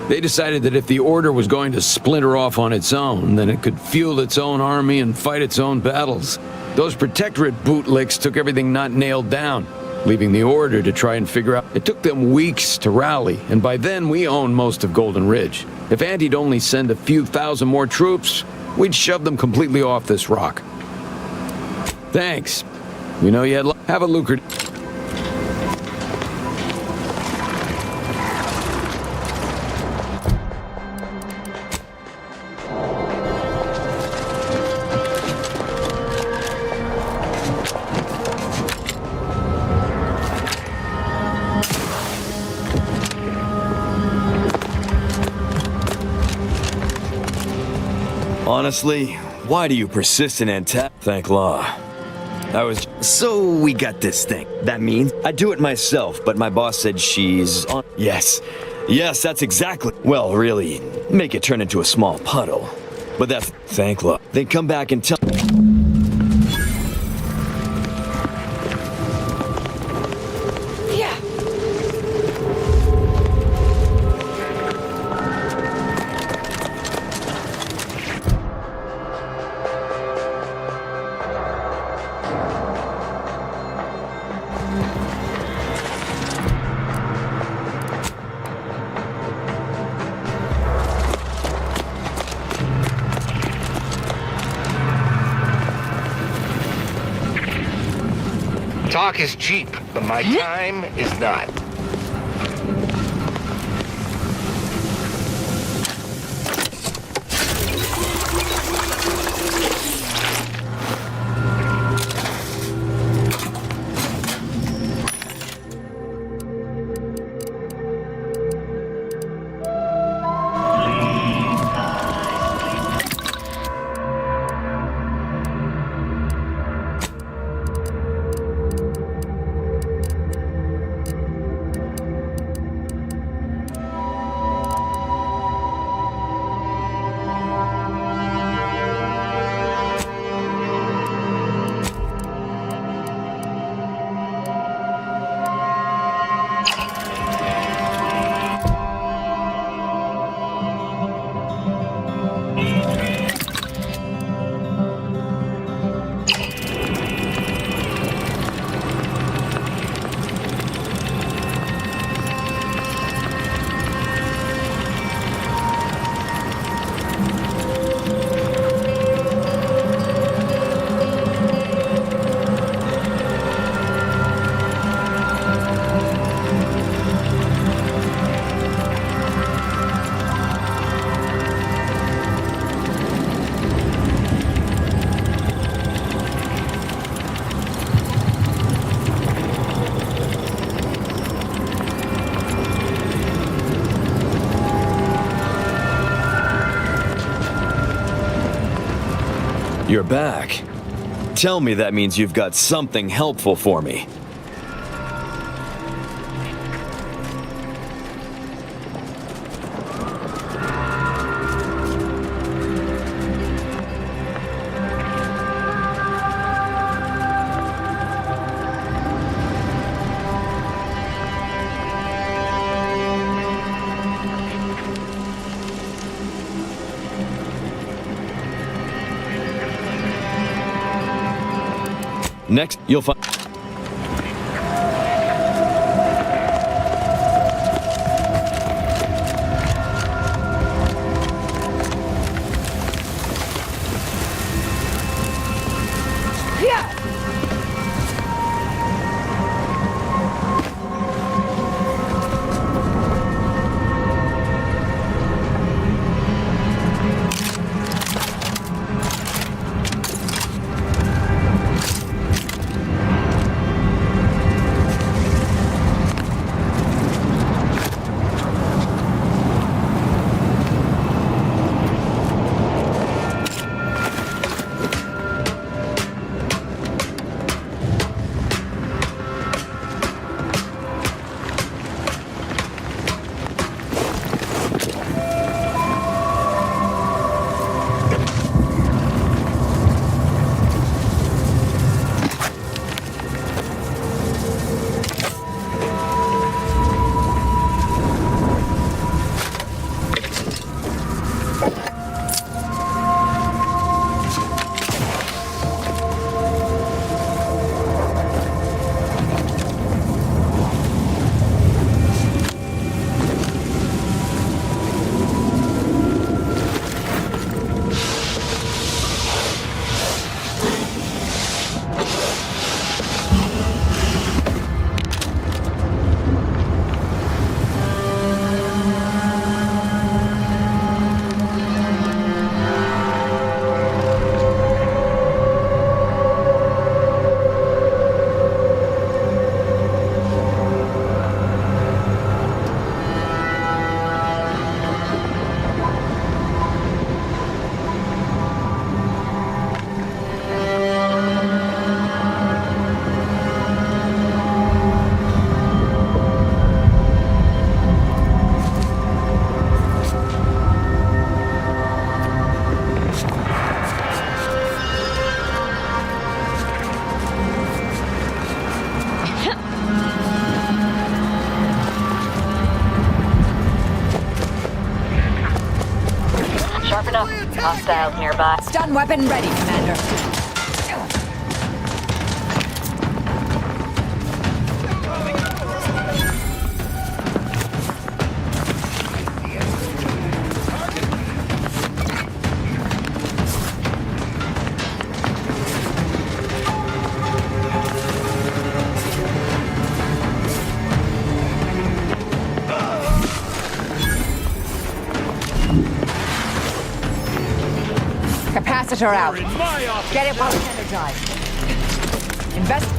They decided that if the Order was going to splinter off on its own, then it could fuel its own army and fight its own battles. Those Protectorate bootlicks took everything not nailed down, leaving the Order to try and figure out. It took them weeks to rally, and by then we owned most of Golden Ridge. If Auntie'd only send a few thousand more troops, we'd shove them completely off this rock. Thanks. We know you had have a lucrative. Honestly, why do you persist in Thank law. So we got this thing. That means I do it myself, but my boss said she's on. Yes, that's exactly. Well, really, make it turn into a small puddle. But that's thank law. Then come back and tell. Talk is cheap, but my time is not. You're back. Tell me that means you've got something helpful for me. Next, you'll find... Sharp enough. Hostile nearby. Stun weapon ready, Commander. Capacitor out. Get it while it's energized. Invest.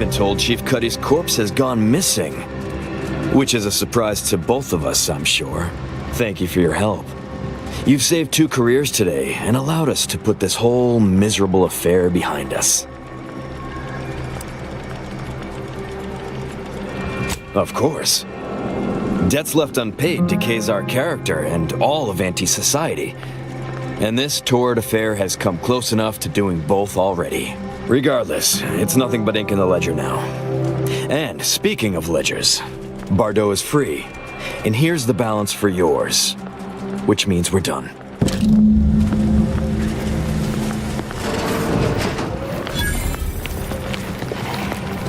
been told Chief Cuddy's corpse has gone missing. Which is a surprise to both of us, I'm sure. Thank you for your help. You've saved 2 careers today and allowed us to put this whole miserable affair behind us. Of course. Debts left unpaid decays our character and all of anti-society. And this torrid affair has come close enough to doing both already. Regardless, it's nothing but ink in the ledger now. And speaking of ledgers, Bardot is free. And here's the balance for yours. Which means we're done.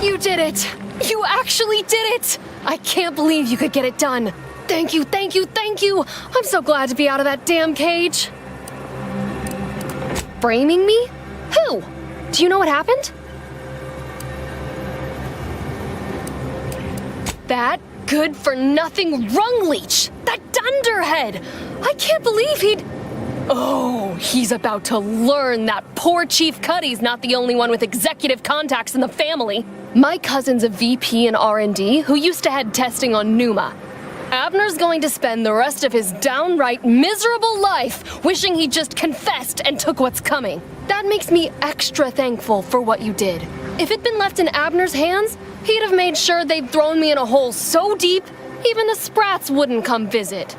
You did it! You actually did it! I can't believe you could get it done. Thank you, thank you, thank you! I'm so glad to be out of that damn cage. Framing me? Who? Do you know what happened? That good-for-nothing rung leech! That dunderhead! I can't believe he'd... Oh, he's about to learn that poor Chief Cuddy's not the only one with executive contacts in the family. My cousin's a VP in R&D who used to head testing on Numa. Abner's going to spend the rest of his downright miserable life wishing he just confessed and took what's coming. That makes me extra thankful for what you did. If it'd been left in Abner's hands, he'd have made sure they'd thrown me in a hole so deep, even the Sprats wouldn't come visit.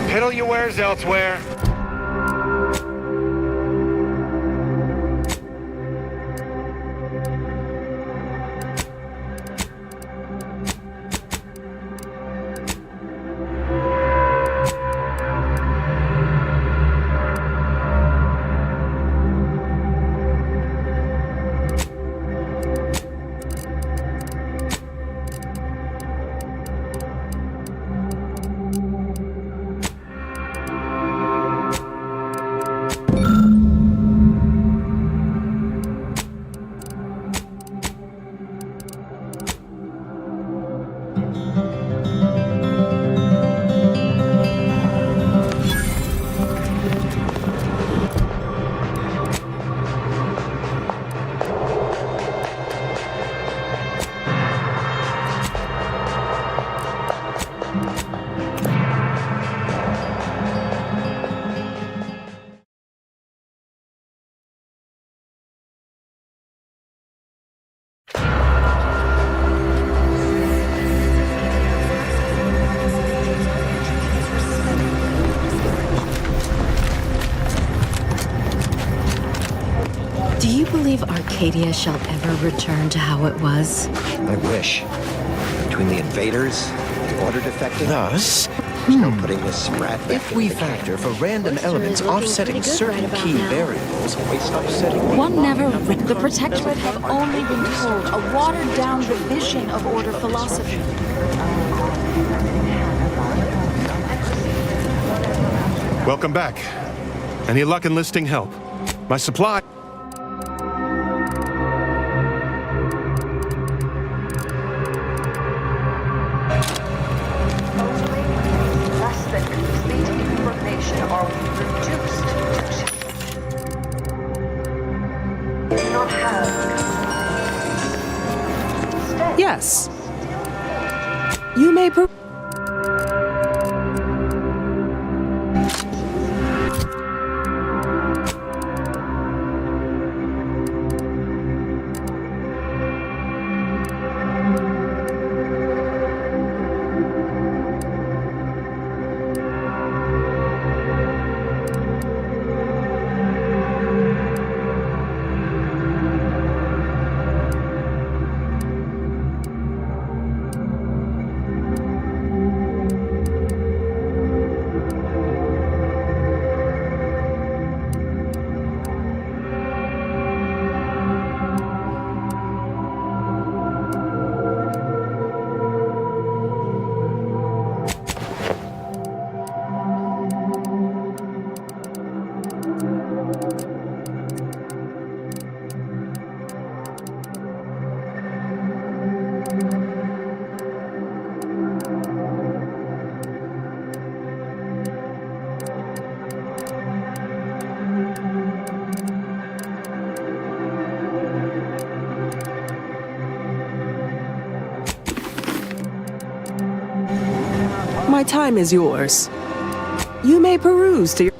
Piddle your wares elsewhere. Do you believe Arcadia shall ever return to how it was? I wish. Between the invaders, the order defected. Thus, there's no putting this sprat back if we factor for random elements offsetting certain key variables, offsetting One never... The Protectorate have only been told a watered-down revision of order philosophy. Welcome back. Any luck enlisting help? My supply... Yes. You may... My time is yours. You may peruse to your...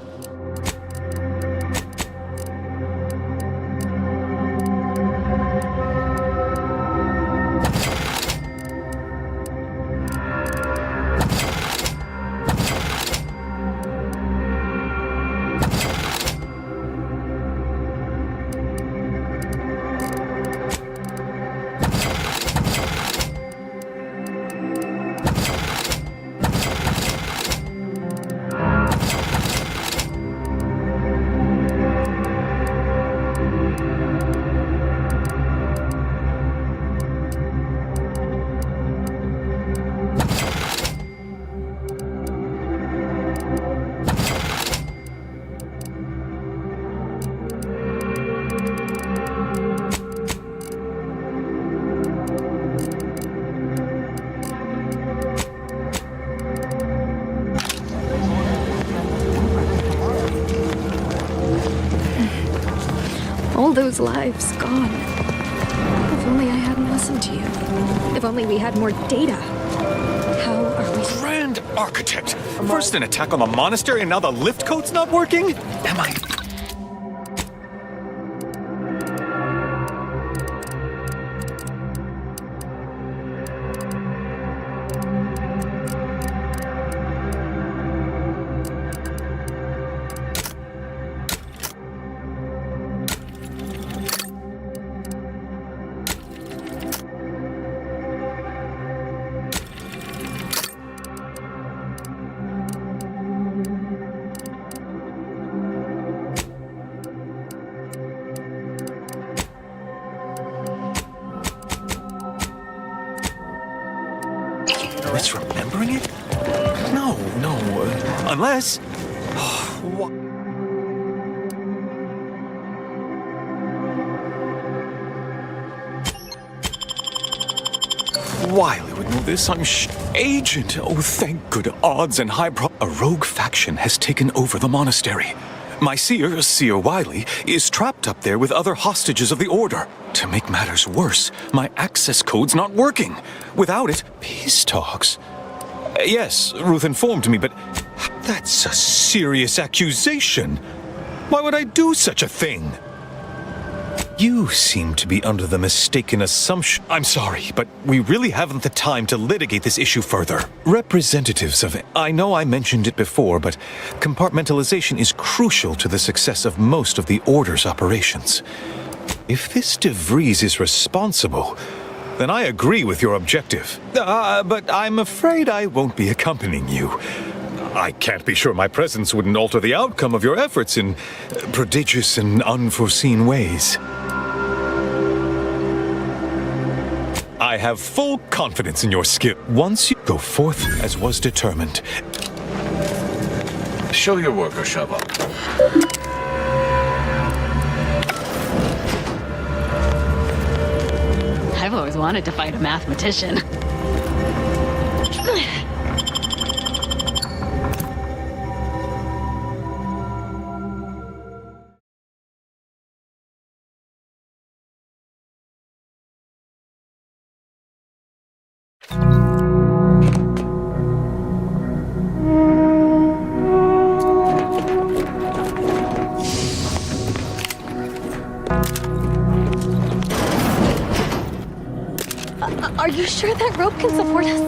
All those lives gone. If only I hadn't listened to you. If only we had more data. How are we... Grand architect! First an attack on the monastery and now the lift code's not working? Am I... misremembering it? No. Unless... Wiley would know this, I'm Agent! Oh, thank good odds and a rogue faction has taken over the monastery. My Seer Wiley, is trapped up there with other hostages of the Order. To make matters worse, my access code's not working. Without it, peace talks. Yes, Ruth informed me, but that's a serious accusation. Why would I do such a thing? You seem to be under the mistaken assumption. I'm sorry, but we really haven't the time to litigate this issue further. Representatives of... I know I mentioned it before, but compartmentalization is crucial to the success of most of the Order's operations. If this De Vries is responsible, then I agree with your objective. But I'm afraid I won't be accompanying you. I can't be sure my presence wouldn't alter the outcome of your efforts in prodigious and unforeseen ways. I have full confidence in your skill. Once you go forth as was determined. Show your work or shove up. I've always wanted to fight a mathematician. Are you sure that rope can support us?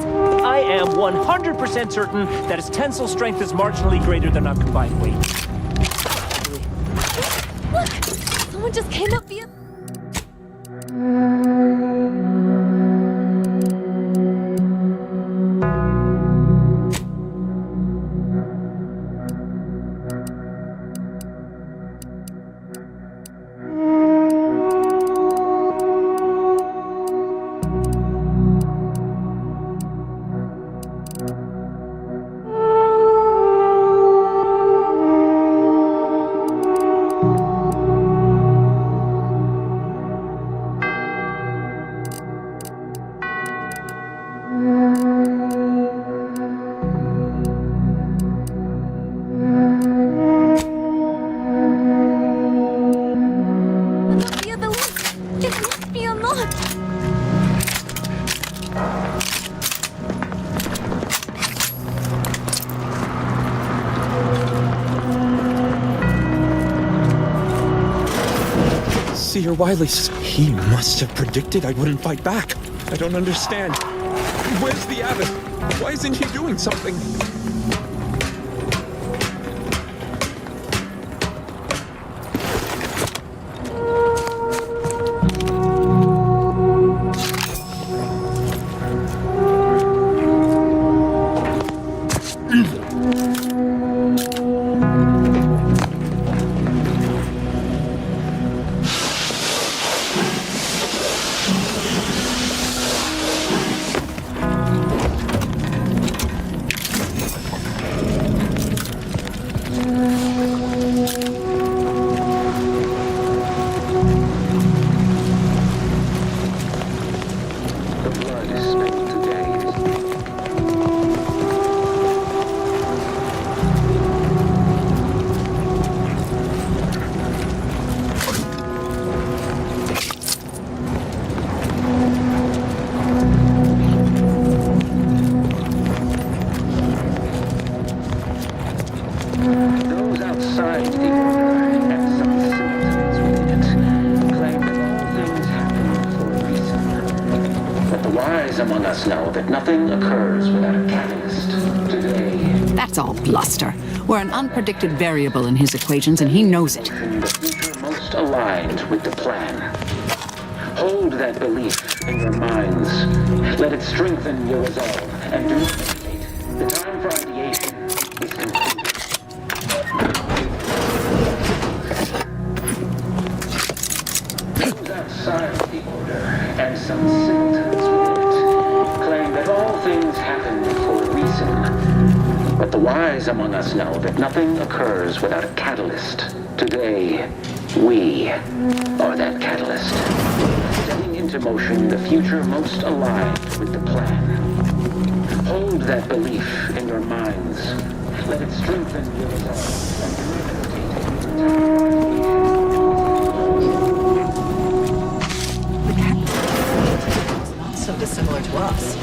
I am 100% certain that its tensile strength is marginally greater than our combined weight. Look! Someone just came up via... Seer Wiley's. He must have predicted I wouldn't fight back. I don't understand. Where's the abbot? Why isn't he doing something? That's all bluster. We're an unpredicted variable in his equations, and he knows it. The future most aligned with the plan. Hold that belief in your minds. Let it strengthen your resolve, and do not hesitate. The time for ideation is complete. Those outside of the order, and some simpletons with it, claim that all things happen for a reason. But the wise among us know that nothing occurs without a catalyst. Today, we are that catalyst. Setting into motion the future most aligned with the plan. Hold that belief in your minds. Let it strengthen your resolve and Not so dissimilar to us.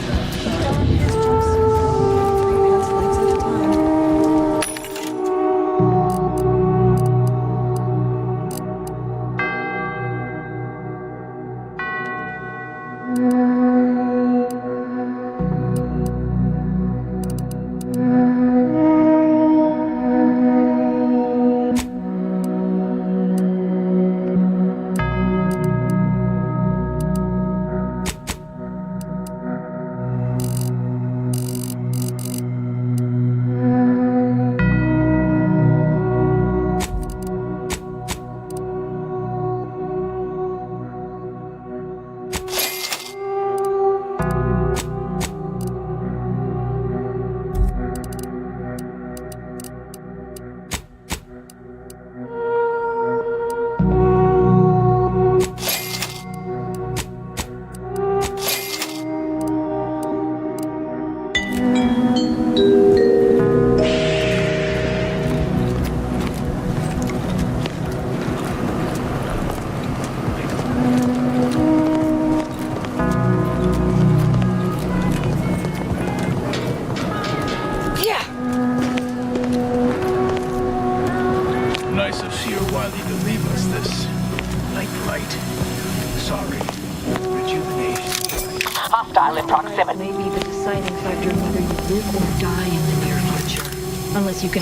Unless you can...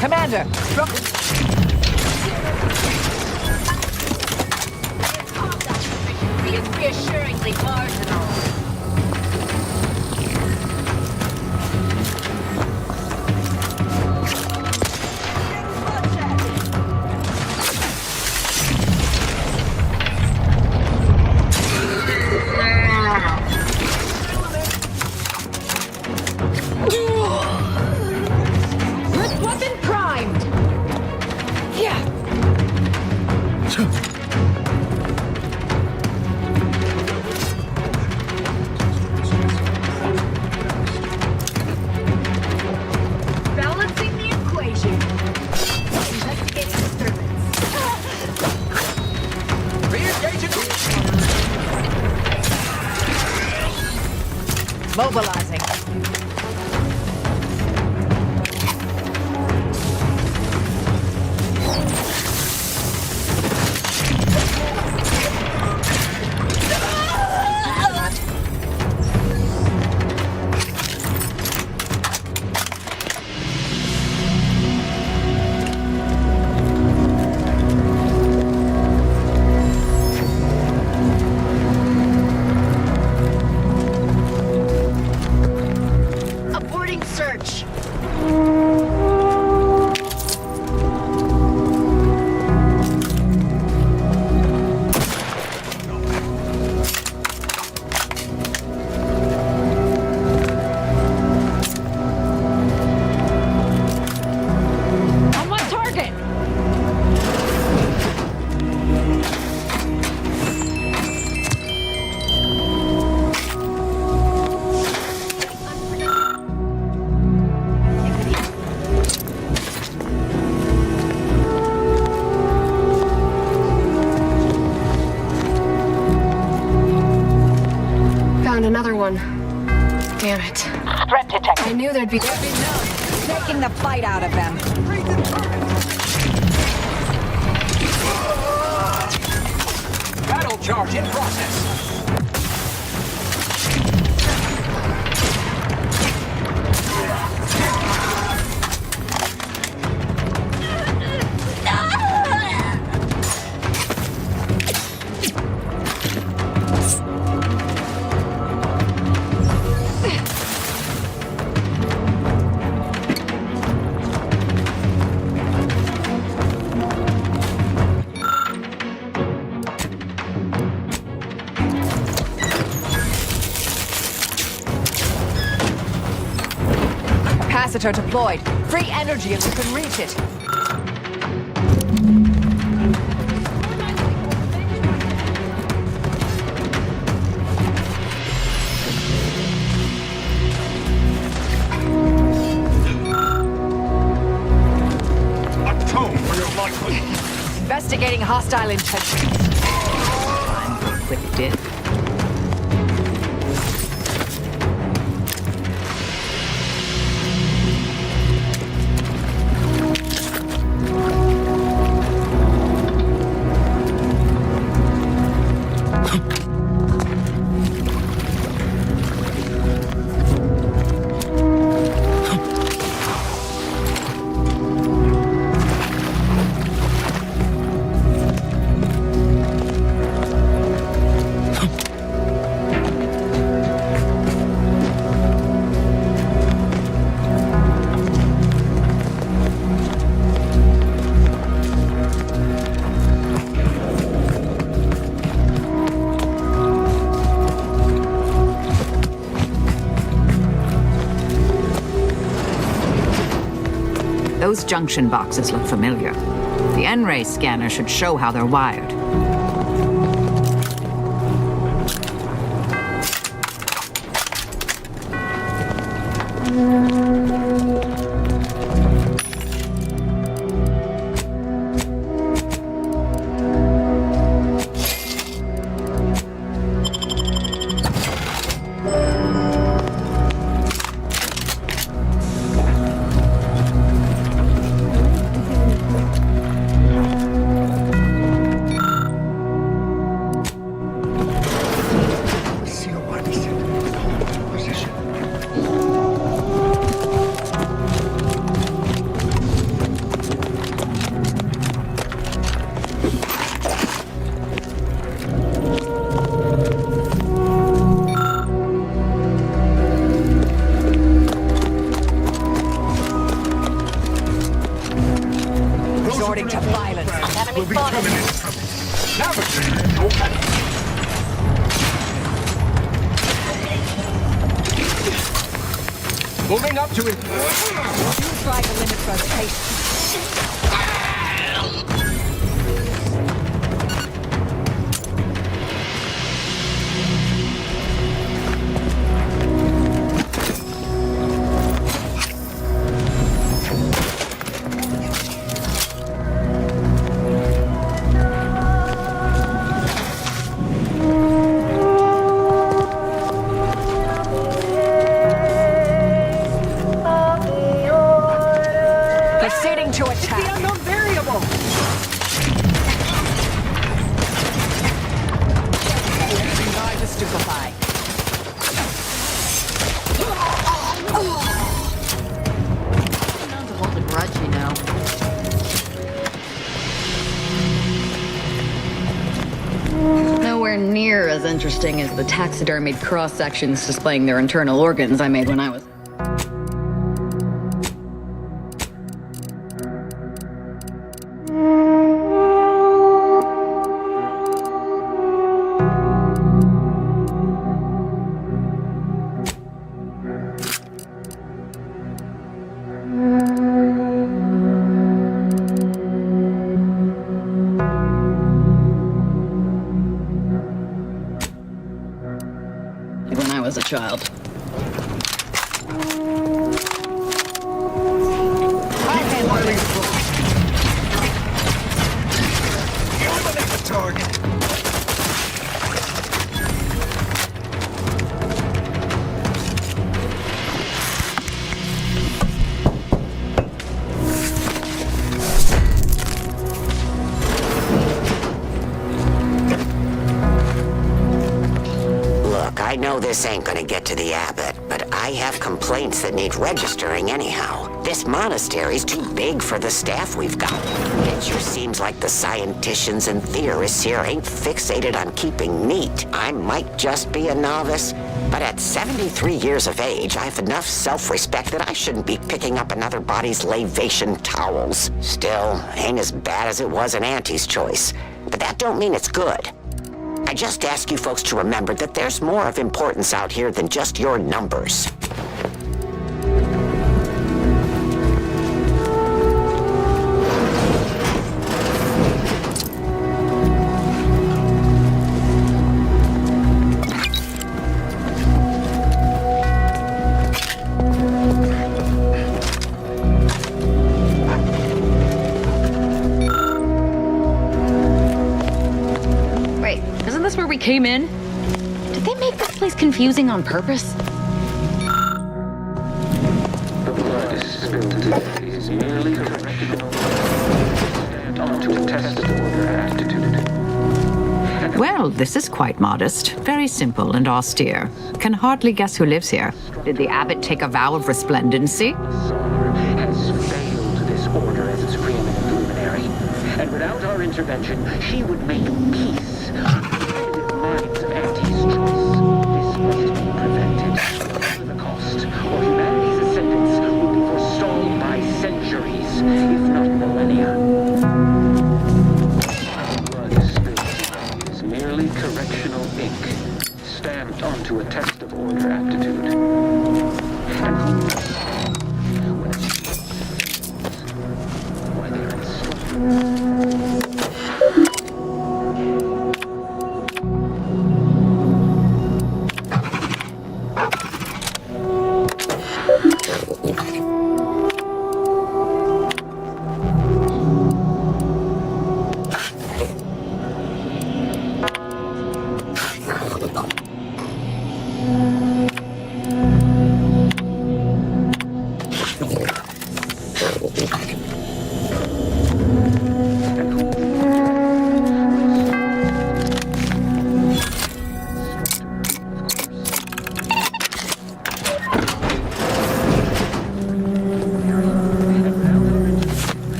Commander, reassuringly marginal. Mobilizing. Aborting search. On what target? Found another one. Damn it. Threat detected. I knew there'd be... Taking the fight out of them. Battle charge in process. Capacitor deployed. Free energy if you can reach it. Atone for your life. Investigating hostile intentions. I'm good with it. Those junction boxes look familiar. The N-ray scanner should show how they're wired. Resorting to violence. Enemy spotted. Moving up to it. You try to limit rotation. nowhere near as interesting as the taxidermied cross-sections displaying their internal organs I made when I was... a child. Eliminate the target. I know this ain't gonna get to the abbot, but I have complaints that need registering anyhow. This monastery's too big for the staff we've got. It sure seems like the scienticians and theorists here ain't fixated on keeping neat. I might just be a novice, but at 73 years of age, I have enough self-respect that I shouldn't be picking up another body's lavation towels. Still, ain't as bad as it was in Auntie's choice, but that don't mean it's good. I just ask you folks to remember that there's more of importance out here than just your numbers. Came in? Did they make this place confusing on purpose? The blood is spilled today is merely correctional. Stand on to attest the order aptitude. Well, this is quite modest. Very simple and austere. Can hardly guess who lives here. Did the abbot take a vow of resplendency? Has failed this order as its preeminent luminary. And without our intervention, she would make peace. Minds of Auntie's choice. This must be prevented, whatever the cost, or humanity's ascendance will be forestalled by centuries, if not millennia. Blood spilled is merely correctional ink, stamped onto a test of order aptitude. And who knows why they are instructed.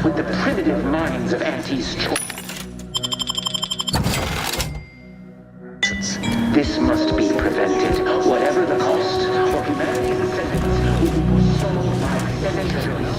With the primitive minds of Auntie's choice. This must be prevented, whatever the cost, or humanity's ascendance will be forestalled by centuries.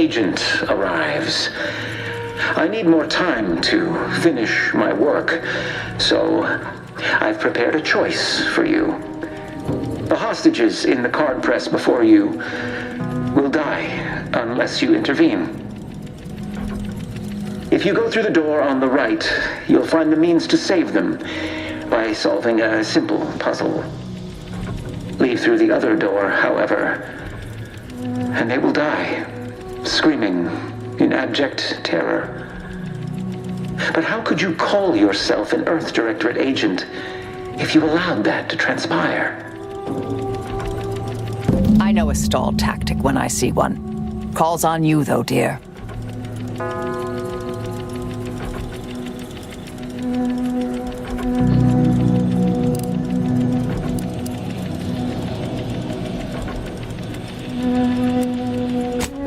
agent arrives. I need more time to finish my work, so I've prepared a choice for you. The hostages in the card press before you will die unless you intervene. If you go through the door on the right, you'll find the means to save them by solving a simple puzzle. Leave through the other door, however, and they will die, screaming in abject terror. But how could you call yourself an Earth Directorate agent if you allowed that to transpire? I know a stall tactic when I see one. Calls on you, though, dear.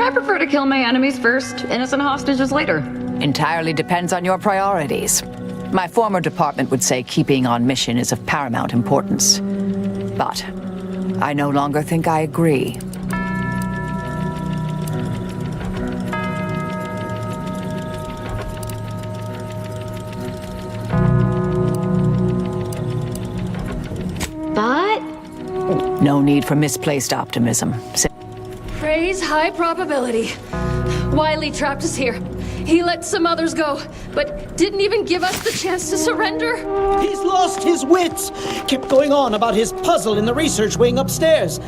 I prefer to kill my enemies first, innocent hostages later. Entirely depends on your priorities. My former department would say keeping on mission is of paramount importance. But I no longer think I agree. But no need for misplaced optimism. Praise high probability. Wiley trapped us here. He let some others go, but didn't even give us the chance to surrender. He's lost his wits. Kept going on about his puzzle in the research wing upstairs.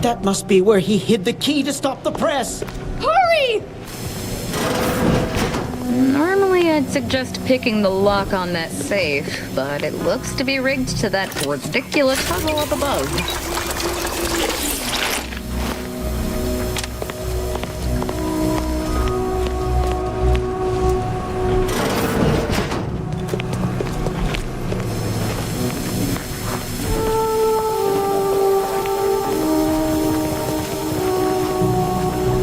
That must be where he hid the key to stop the press. Hurry! normally I'd suggest picking the lock on that safe, but it looks to be rigged to that ridiculous puzzle up above.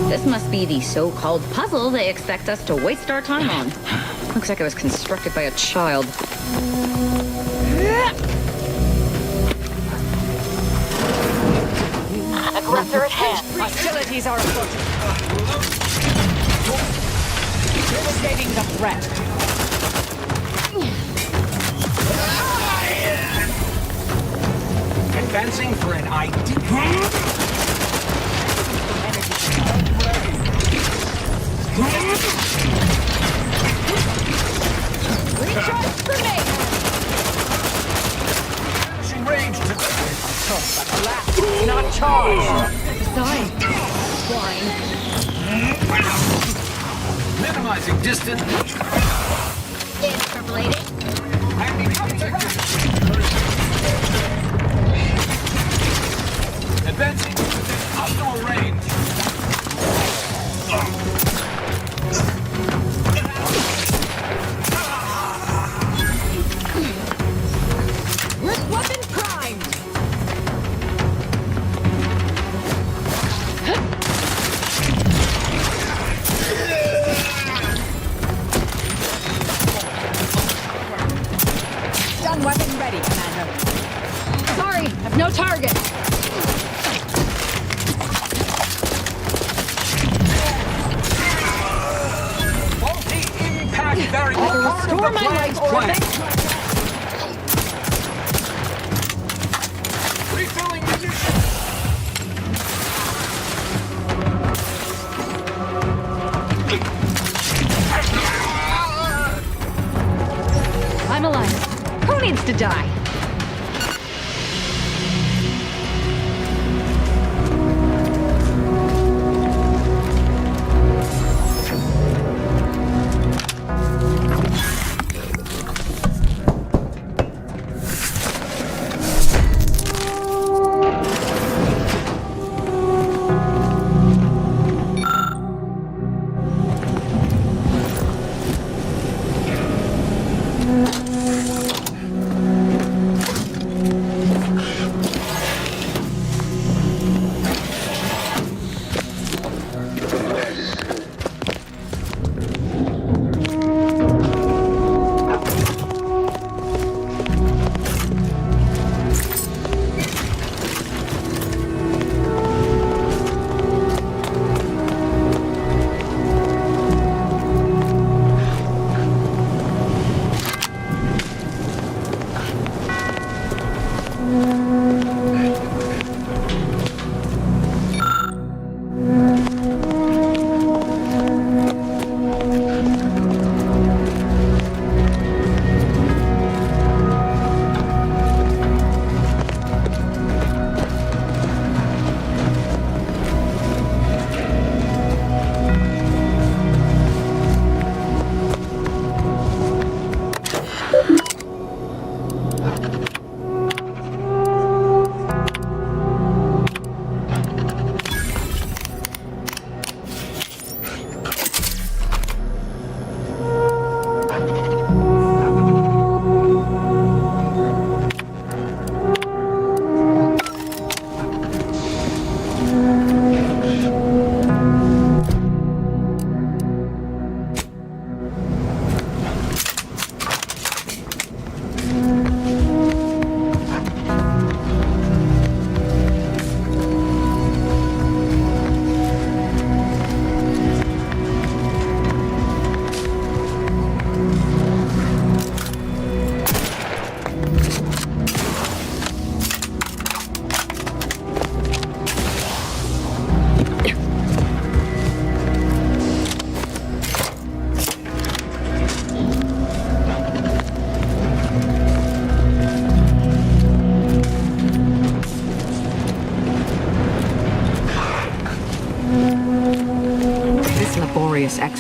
This must be the so-called puzzle they expect us to waste our time on. Looks like it was constructed by a child. Aggressor at hand. Hostilities are approaching. Devastating the threat. Advancing for an ID. Recharge grenade! Finishing range to but alas, it's not charged. Sorry. Flying. minimizing distance. Defibrillating. Advancing within optimal range. Weapon primed! Stun weapon ready, Commander. Sorry, I've no target. Multi-impact very Restore my right orbit. Refilling munitions. I'm alive. Who needs to die?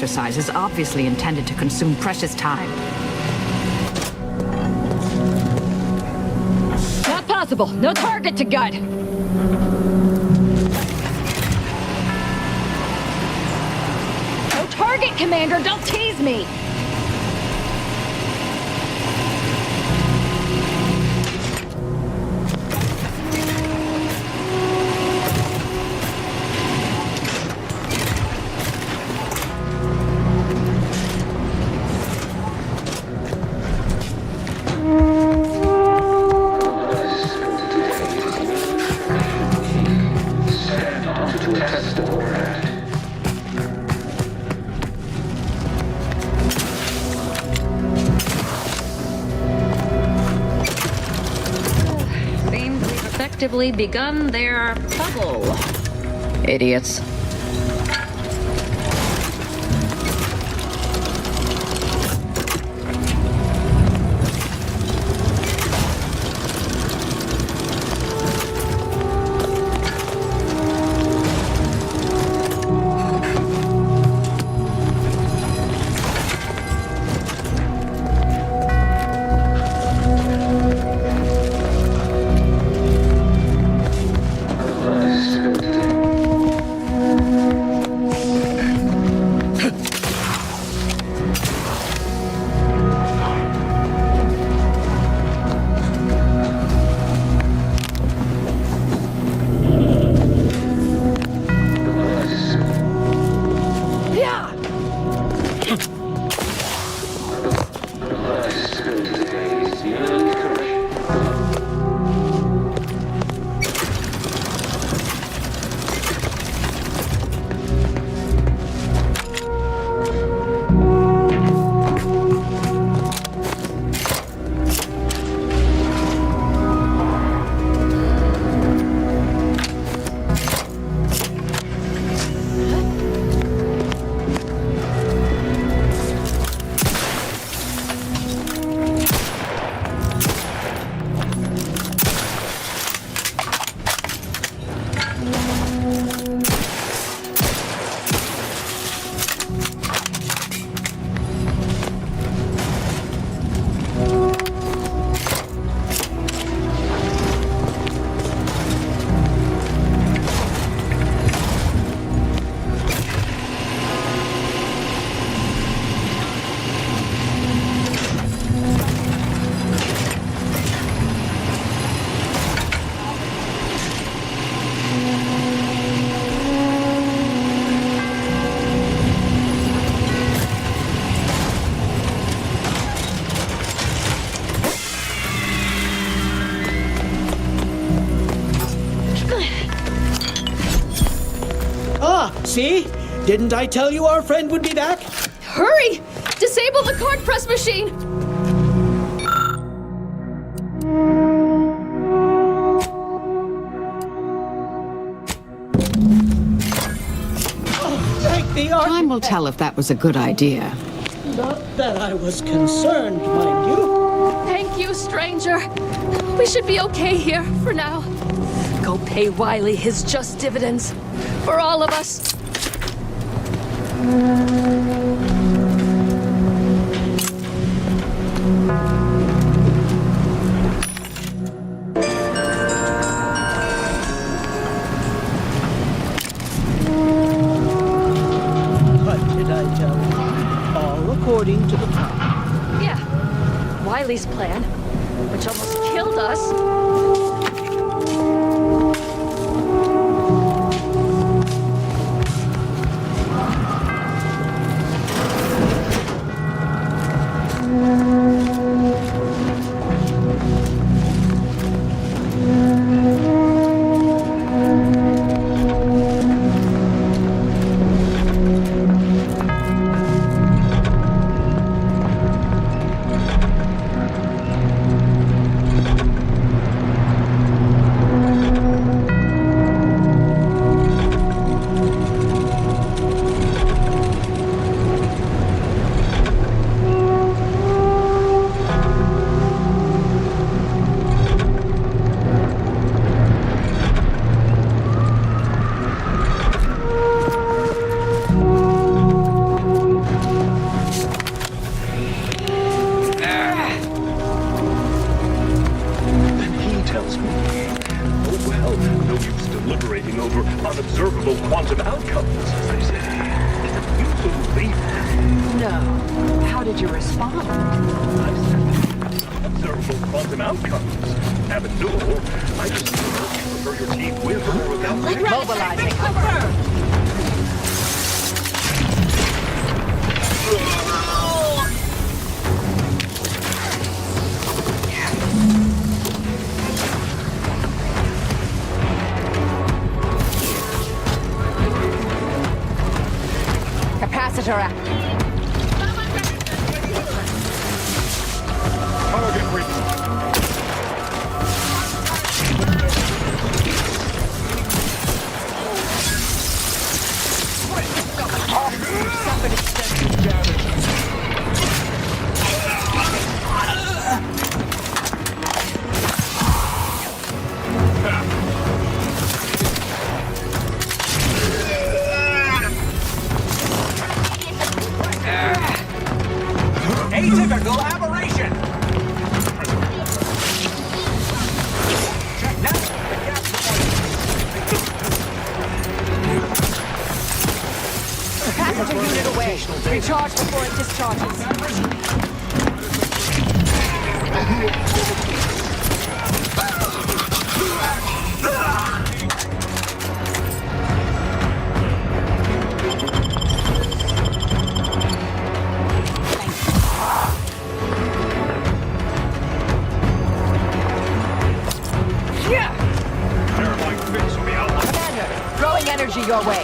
exercise is obviously intended to consume precious time. Not possible. No target to gut. No target, Commander. Don't tease me. Begun their puzzle. Idiots. See? Didn't I tell you our friend would be back? Hurry! Disable the card press machine! Time will tell if that was a good idea. Not that I was concerned, mind you. Thank you, stranger. We should be okay here for now. Go pay Wiley his just dividends. For all of us. What did I tell you? All according to the plan. Yeah. Wiley's plan, which almost killed us. outcomes, as they say. You believe that? No. How did you respond? Observable quantum outcomes. Have a duel. I just prefer your team with or without me. Mobilizing. Capacitor active. Target reached. Somebody extensive damage. Atypical aberration! Capacitor unit away. Recharge before it discharges. Commander, throwing energy your way.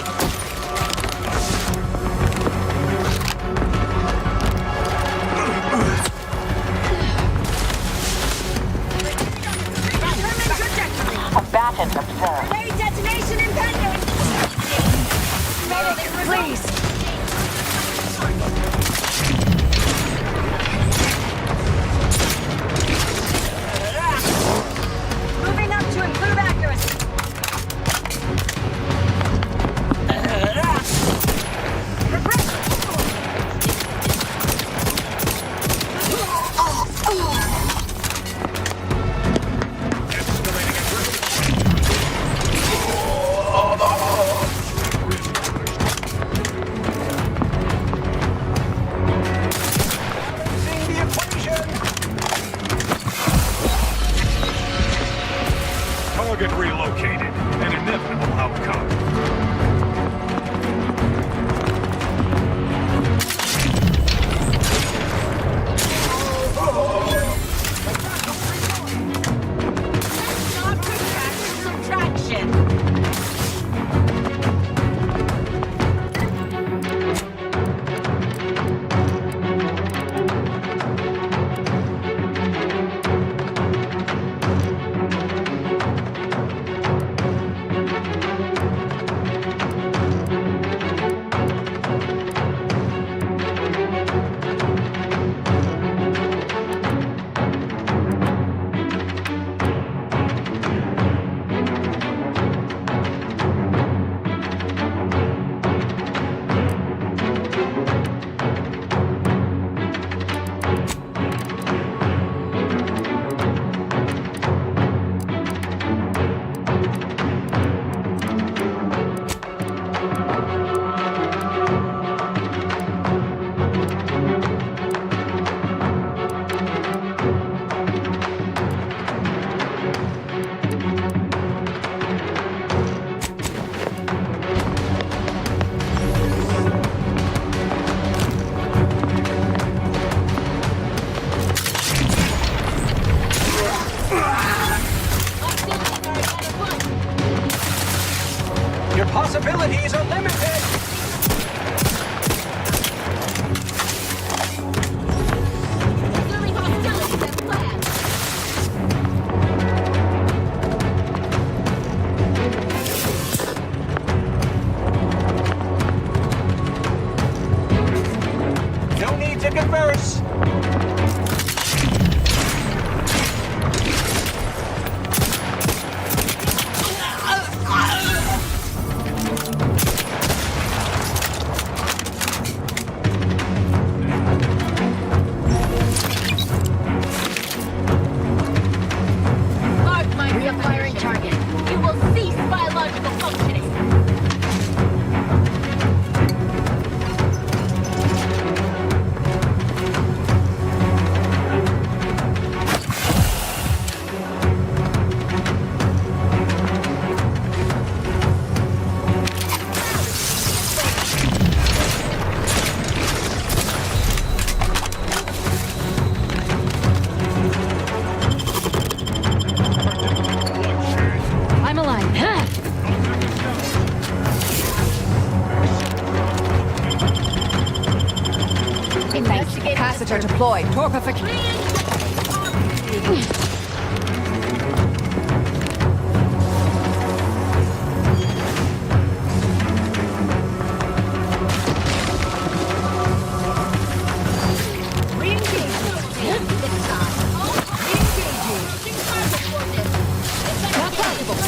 Combatant observed. Ray detonation impending! Medic, please. Moving up to improve accuracy.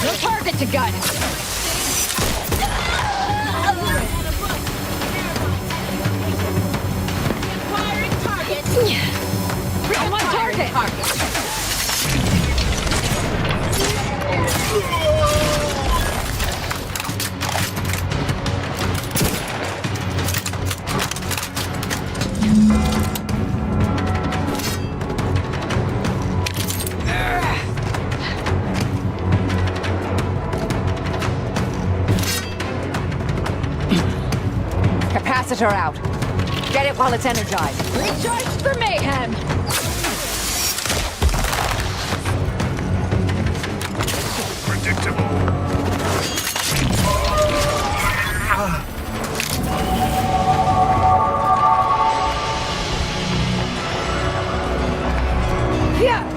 No target to gun. I'm on target. Capacitor out. Get it while it's energized. Recharged for mayhem. Predictable. Yeah.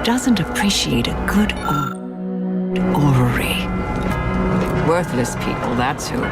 Doesn't appreciate a good orrery. Worthless people, that's who.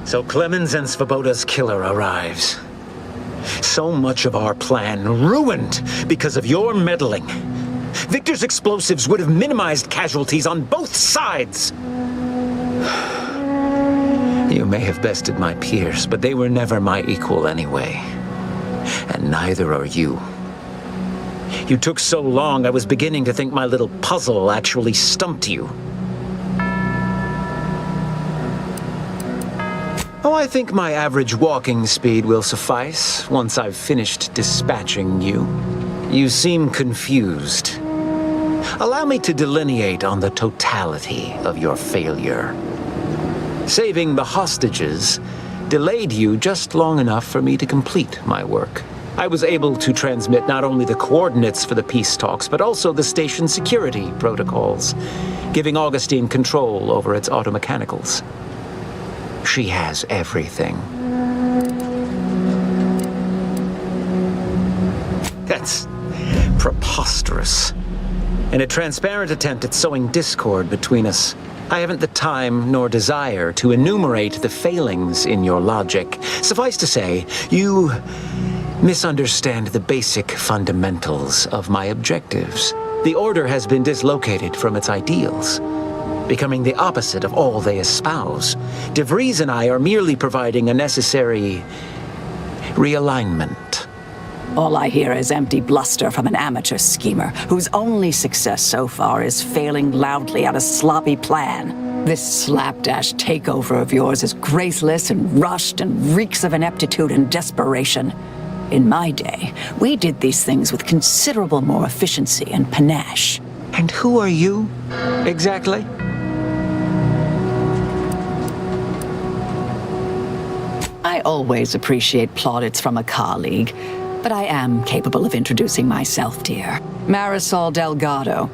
So Clemens and Svoboda's killer arrives. So much of our plan ruined because of your meddling. Victor's explosives would have minimized casualties on both sides. You may have bested my peers, but they were never my equal anyway. And neither are you. You took so long, I was beginning to think my little puzzle actually stumped you. Oh, I think my average walking speed will suffice once I've finished dispatching you. You seem confused. Allow me to delineate on the totality of your failure. Saving the hostages delayed you just long enough for me to complete my work. I was able to transmit not only the coordinates for the peace talks, but also the station security protocols, giving Augustine control over its automechanicals. She has everything. That's preposterous. In a transparent attempt at sowing discord between us, I haven't the time nor desire to enumerate the failings in your logic. Suffice to say, you misunderstand the basic fundamentals of my objectives. The Order has been dislocated from its ideals, becoming the opposite of all they espouse. DeVries and I are merely providing a necessary realignment. All I hear is empty bluster from an amateur schemer whose only success so far is failing loudly at a sloppy plan. This slapdash takeover of yours is graceless and rushed and reeks of ineptitude and desperation. In my day, we did these things with considerable more efficiency and panache. And who are you, exactly? I always appreciate plaudits from a colleague, but I am capable of introducing myself, dear. Marisol Delgado,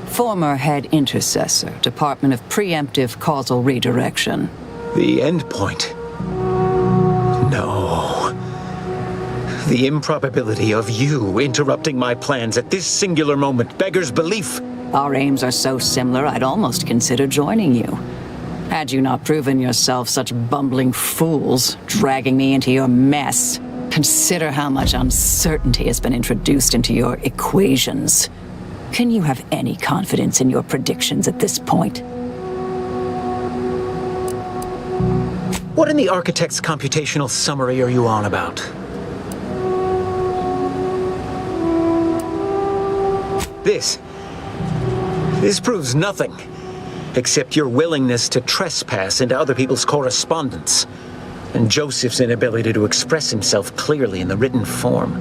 former head intercessor, Department of Preemptive Causal Redirection. The end point? No. The improbability of you interrupting my plans at this singular moment beggars belief. Our aims are so similar, I'd almost consider joining you. Had you not proven yourself such bumbling fools, dragging me into your mess. Consider how much uncertainty has been introduced into your equations. Can you have any confidence in your predictions at this point? What in the architect's computational summary are you on about? This proves nothing, except your willingness to trespass into other people's correspondence, and Joseph's inability to express himself clearly in the written form.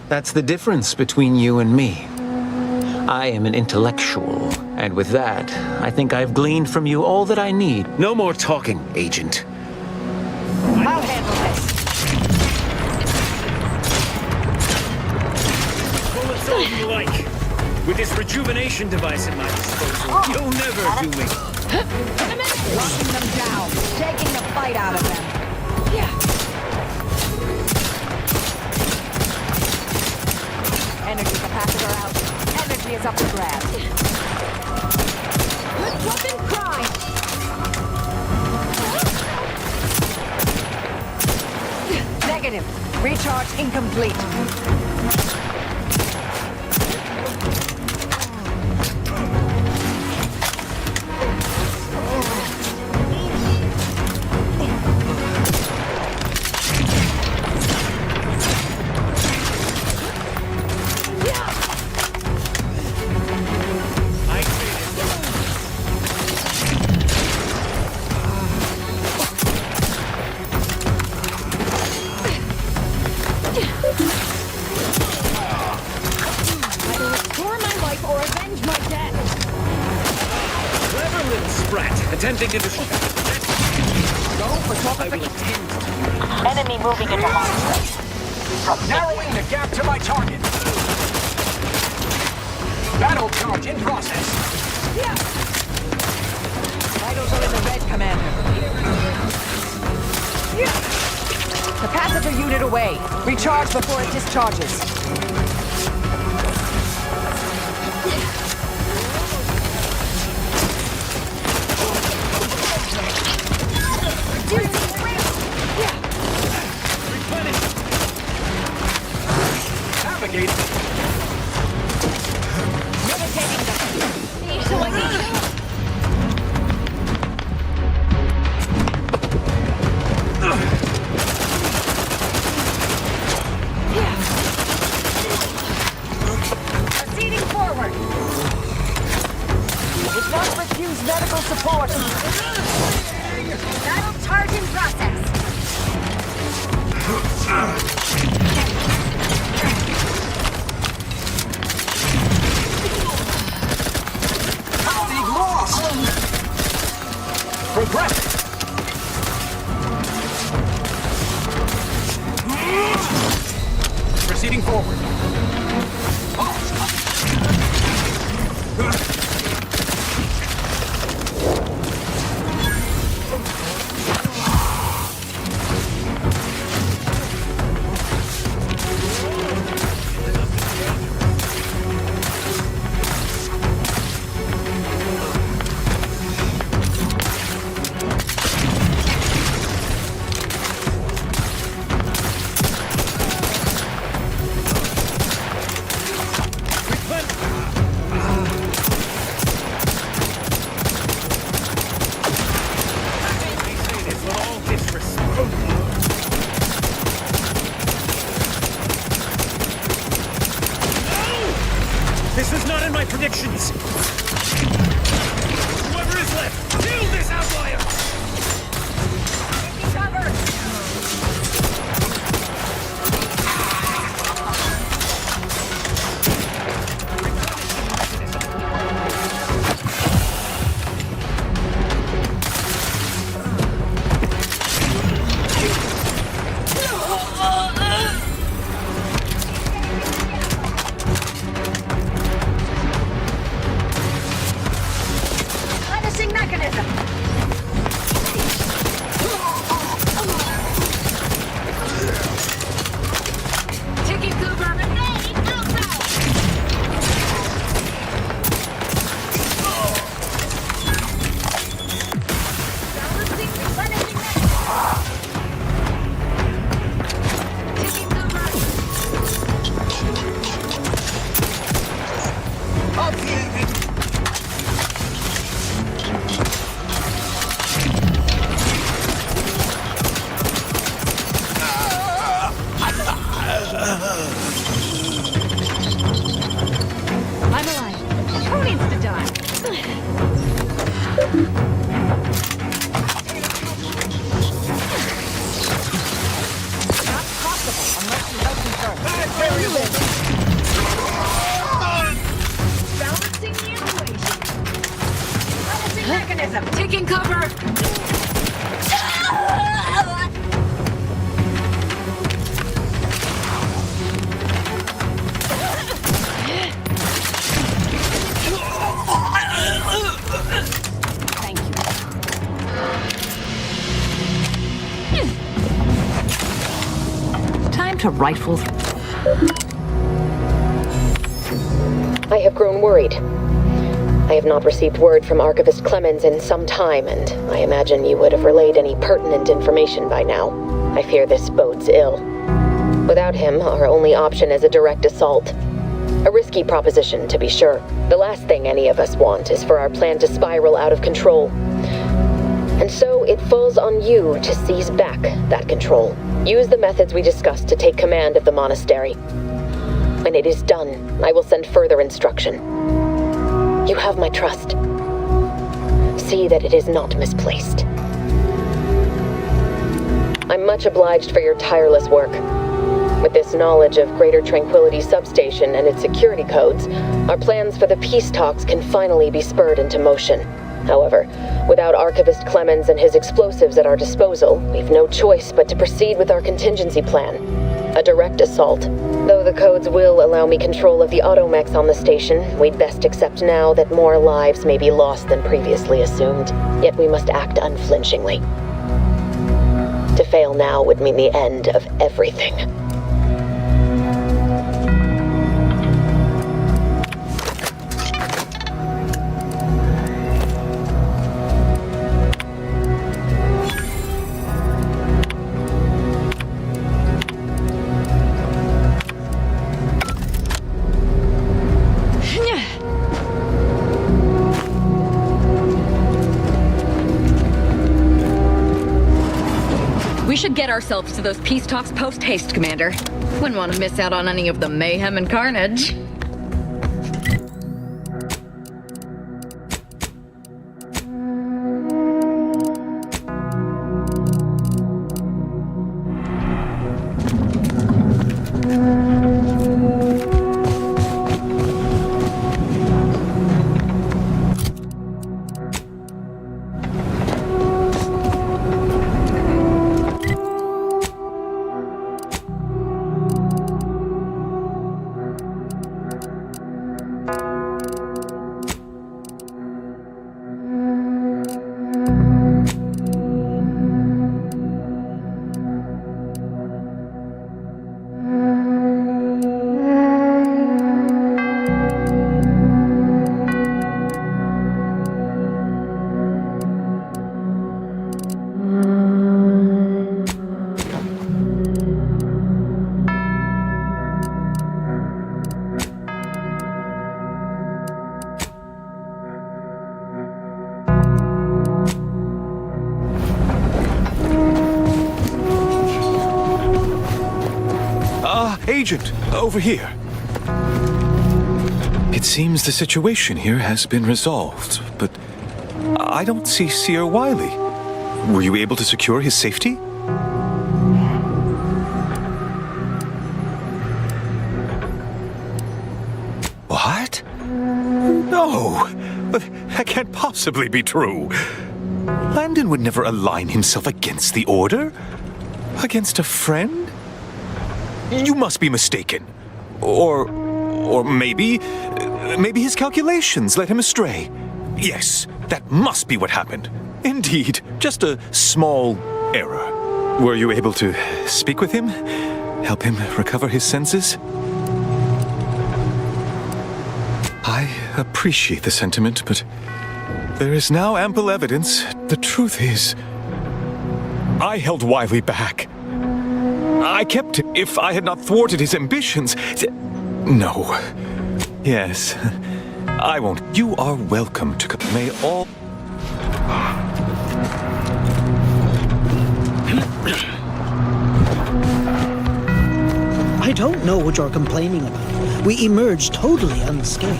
That's the difference between you and me. I am an intellectual, and with that, I think I've gleaned from you all that I need. No more talking, Agent. I'll handle this. Bullets all you like. With this rejuvenation device at my disposal, you'll never do me. Locking them down, taking the fight out of them. Energy capacitor out. Energy is up for grabs. Let's jump and cry. Negative. Recharge incomplete. Attempting to destroy. Go for enemy moving into harm's way. Narrowing the gap to my target. Battle charge in process. Vitals are in the red, Commander. Capacitor unit away. Recharge before it discharges. Proceeding forward. This is not in my predictions. Whoever is left, kill this outlier! Taking cover! Harnessing mechanism! Taking cover! Grenade! Outside! Balancing, replenishing mechanism! Taking cover! I'm alive. Who needs to die? Not possible unless you help me first. Where you live? Balancing the equation. Balancing mechanism. Taking cover. Thank you. Time to rifle. I have grown worried. I have not received word from Archivist Clemens in some time, and I imagine you would have relayed any pertinent information by now. I fear this bodes ill. Without him, our only option is a direct assault. A risky proposition, to be sure. The last thing any of us want is for our plan to spiral out of control. And so it falls on you to seize back that control. Use the methods we discussed to take command of the monastery. When it is done, I will send further instruction. You have my trust. See that it is not misplaced. I'm much obliged for your tireless work. With this knowledge of Greater Tranquility Substation and its security codes, our plans for the peace talks can finally be spurred into motion. However, without Archivist Clemens and his explosives at our disposal, we've no choice but to proceed with our contingency plan. A direct assault. Though the codes will allow me control of the automechs on the station, we'd best accept now that more lives may be lost than previously assumed. Yet we must act unflinchingly. To fail now would mean the end of everything. We should get ourselves to those peace talks post-haste, Commander. Wouldn't want to miss out on any of the mayhem and carnage. Agent, over here. It seems the situation here has been resolved, but I don't see Seer Wiley. Were you able to secure his safety? What? No, but that can't possibly be true. Landon would never align himself against the Order? Against a friend? You must be mistaken. Or maybe his calculations led him astray. Yes, that must be what happened. Indeed, just a small error. Were you able to speak with him? Help him recover his senses? I appreciate the sentiment, but there is now ample evidence. The truth is, I held Wiley back. I kept him. If I had not thwarted his ambitions... No. Yes. I won't. You are welcome to come. May all... I don't know what you're complaining about. We emerged totally unscathed.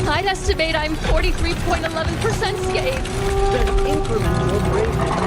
I'd estimate I'm 43.11% scathed. Then increment your bravery.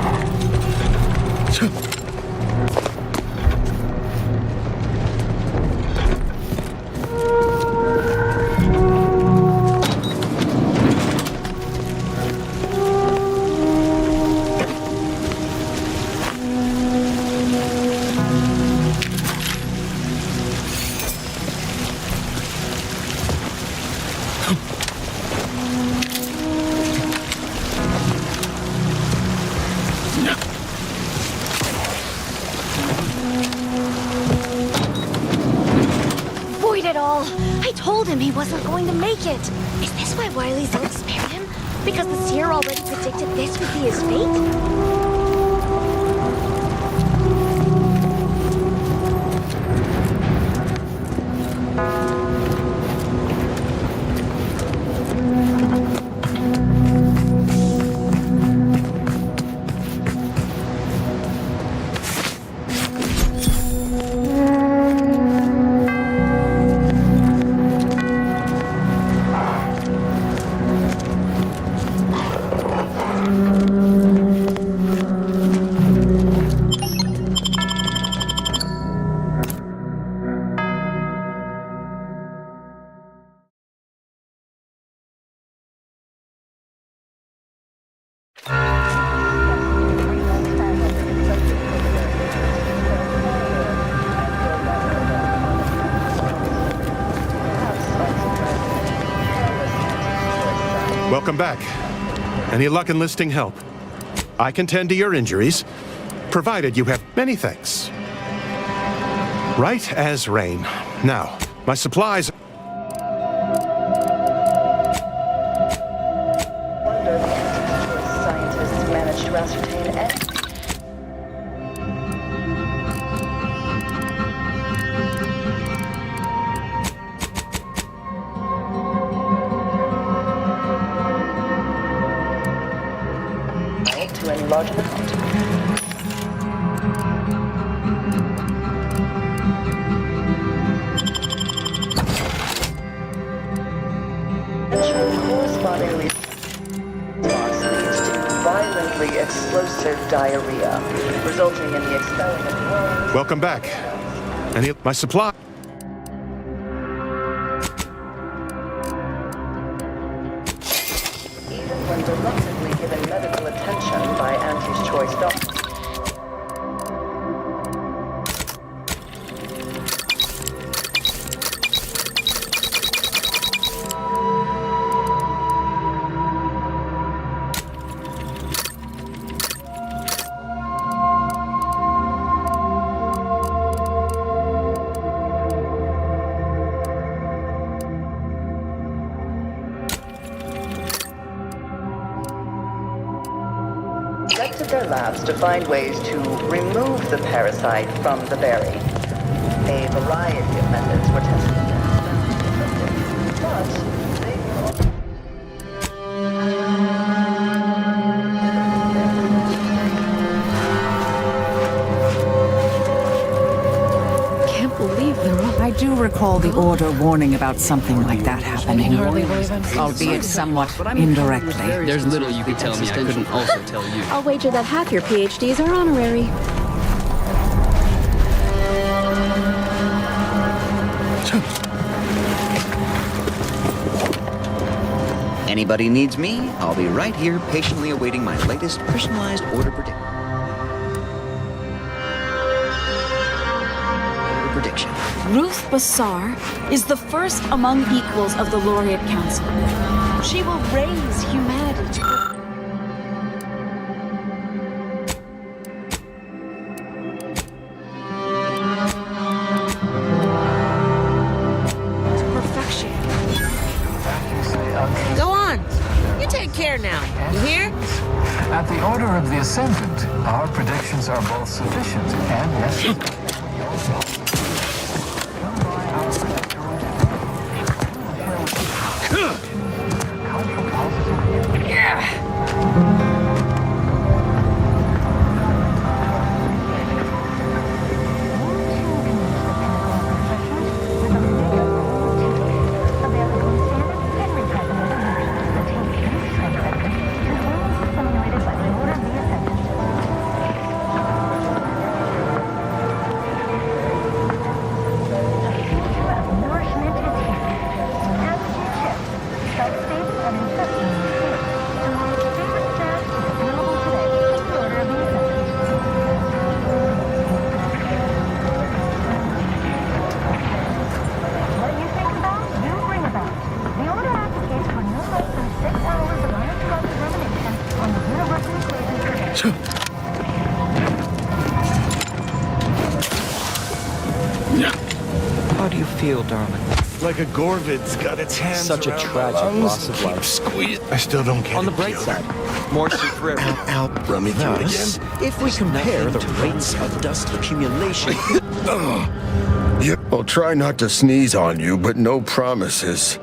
He wasn't going to make it. Is this why Wiley's Zealot spared him? Because the seer already predicted this would be his fate? Welcome back. Any luck enlisting help? I can tend to your injuries, provided you have many thanks. Right as rain. Now, my supplies... Scientists managed to ascertain to enlarge the continent. Correspondingly, response leads to violently explosive diarrhea, resulting in the expelling of worms. Welcome back. Any... my supply... Even when reluctantly given medical attention by Auntie's choice doctor. Their labs to find ways to remove the parasite from the berry. A variety of methods were tested. Can't believe they're all... I do recall recall the order warning about something like that happening, albeit somewhat indirectly. There's little you could tell me I couldn't also tell you. I'll wager that half your PhDs are honorary. Anybody needs me, I'll be right here patiently awaiting my latest personalized order prediction. Ruth Besar is the first among equals of the Laureate Council. She will raise humanity to perfection. Go on. You take care now. You hear? At the order of the Ascendant, our predictions are both sufficient and yes. How do you feel, darling? Like a Gorvid's got its hands Such a tragic loss of life. Squeeze. I still don't get On the it, bright Fielder. side, more soup for everyone. Run me through it Thus, again. if we compare the rates of dust accumulation... I'll try not to sneeze on you, but no promises.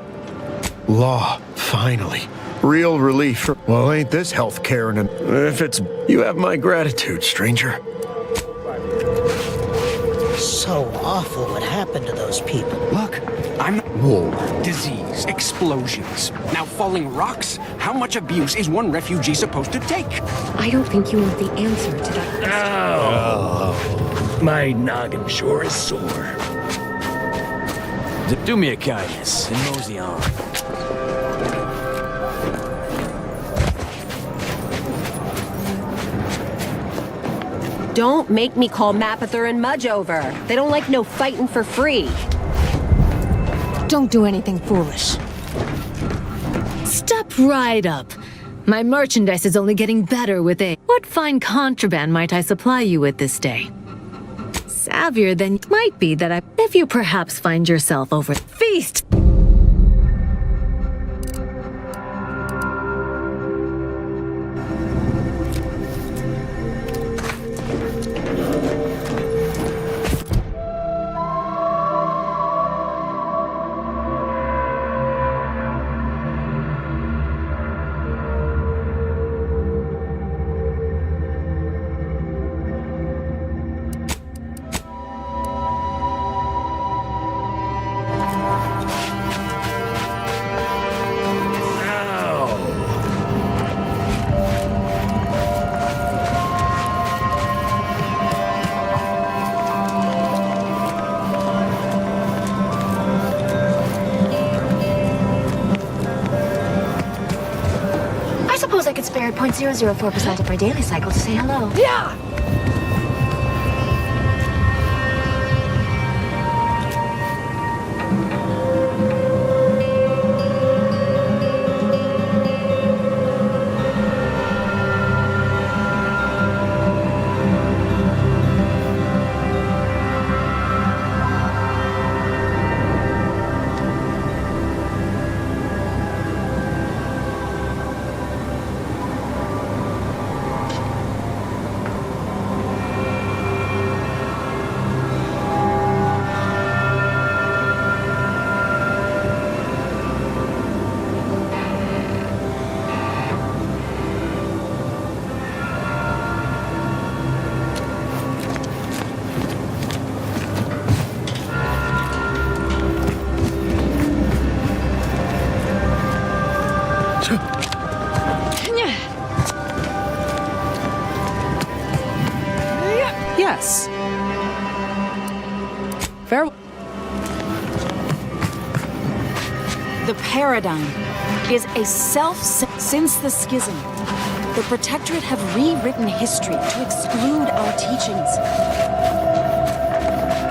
Law, finally. Real relief. Well, ain't this healthcare? And if it's... You have my gratitude, stranger. So awful what happened to those people. Look, I'm... War, disease, explosions. Now falling rocks? How much abuse is one refugee supposed to take? I don't think you know the answer to that. Oh, my noggin sure is sore. Do me a kindness and mosey on. Don't make me call Mapother and Mudge over. They don't like no fighting for free. Don't do anything foolish. Step right up. My merchandise is only getting better with age. What fine contraband might I supply you with this day? Savvier than it might be that if you perhaps find yourself over feast. I could spare 0.004% of my daily cycle to say hello. Yeah! Yes. Farewell. The paradigm is a since the schism. The Protectorate have rewritten history to exclude our teachings.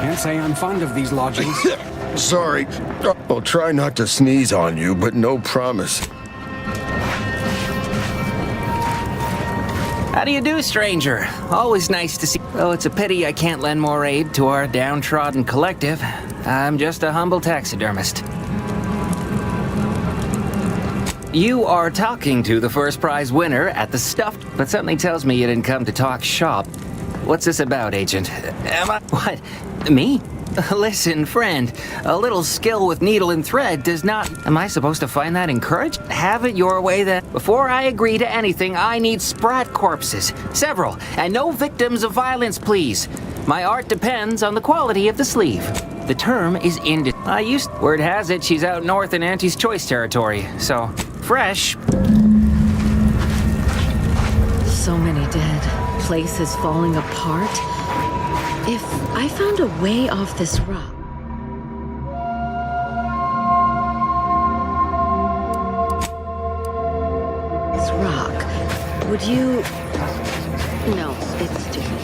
Can't say I'm fond of these lodgings. Sorry. I'll try not to sneeze on you, but no promise. How do you do, stranger? Always nice to see. Oh, it's a pity I can't lend more aid to our downtrodden collective. I'm just a humble taxidermist. You are talking to the first prize winner at the stuffed, but something tells me you didn't come to talk shop. What's this about, Agent? Am I... What? Me? Listen, friend, a little skill with needle and thread does not... Am I supposed to find that encouraging? Have it your way then. Before I agree to anything, I need sprat corpses. Several. And no victims of violence, please. My art depends on the quality of the sleeve. The term is ended. Word has it she's out north in Auntie's Choice territory, so... Fresh. So many dead. Place is falling apart. If I found a way off this rock... Would you... No, it's different.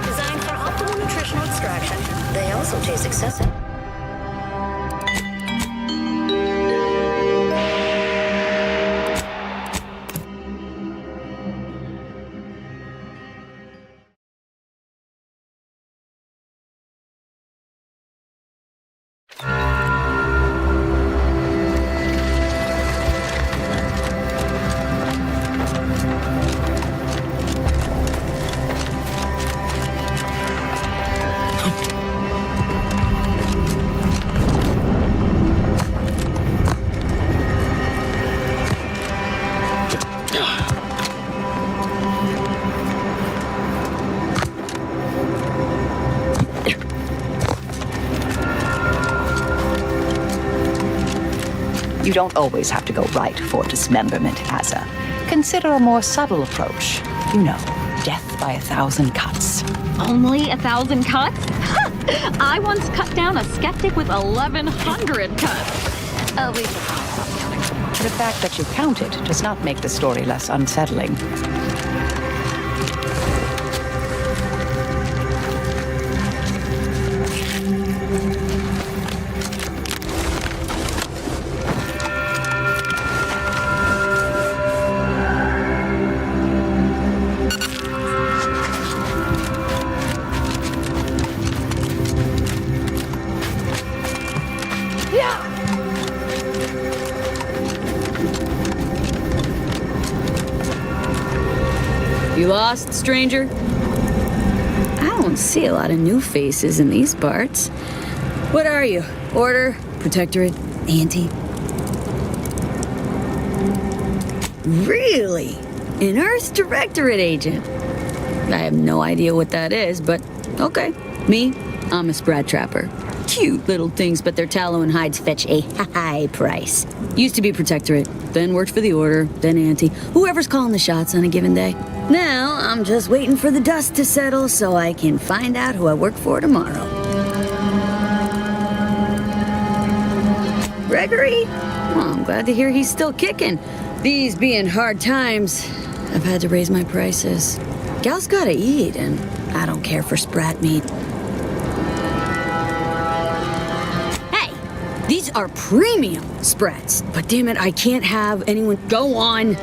Designed for optimal nutritional extraction, they also taste excessive. You don't always have to go right for dismemberment, Asa. Consider a more subtle approach. You know, death by 1,000 cuts. Only 1,000 cuts? I once cut down a skeptic with 1,100 cuts. At least the fact that you counted does not make the story less unsettling. You lost, stranger? I don't see a lot of new faces in these parts. What are you? Order? Protectorate? Anti? Really? An Earth Directorate agent? I have no idea what that is, but okay. Me? I'm a sprat trapper. Cute little things, but their tallow and hides fetch a high price. Used to be Protectorate, then worked for the Order, then Anti. Whoever's calling the shots on a given day. Now, I'm just waiting for the dust to settle so I can find out who I work for tomorrow. Gregory? Well, I'm glad to hear he's still kicking. These being hard times, I've had to raise my prices. Gal's gotta eat, and I don't care for sprat meat. Hey, these are premium sprats, but damn it, I can't have anyone go on.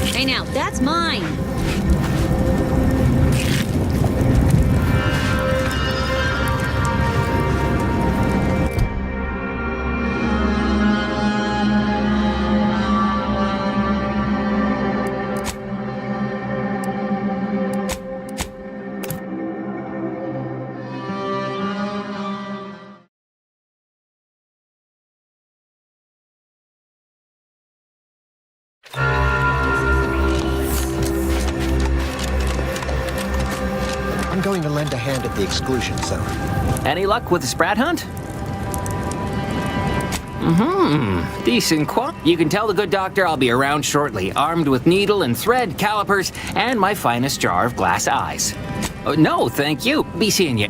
Hey now, that's mine. I'm going to lend a hand at the exclusion zone. Any luck with the sprat hunt? Decent You can tell the good doctor I'll be around shortly, armed with needle and thread, calipers, and my finest jar of glass eyes. No, thank you. Be seeing you.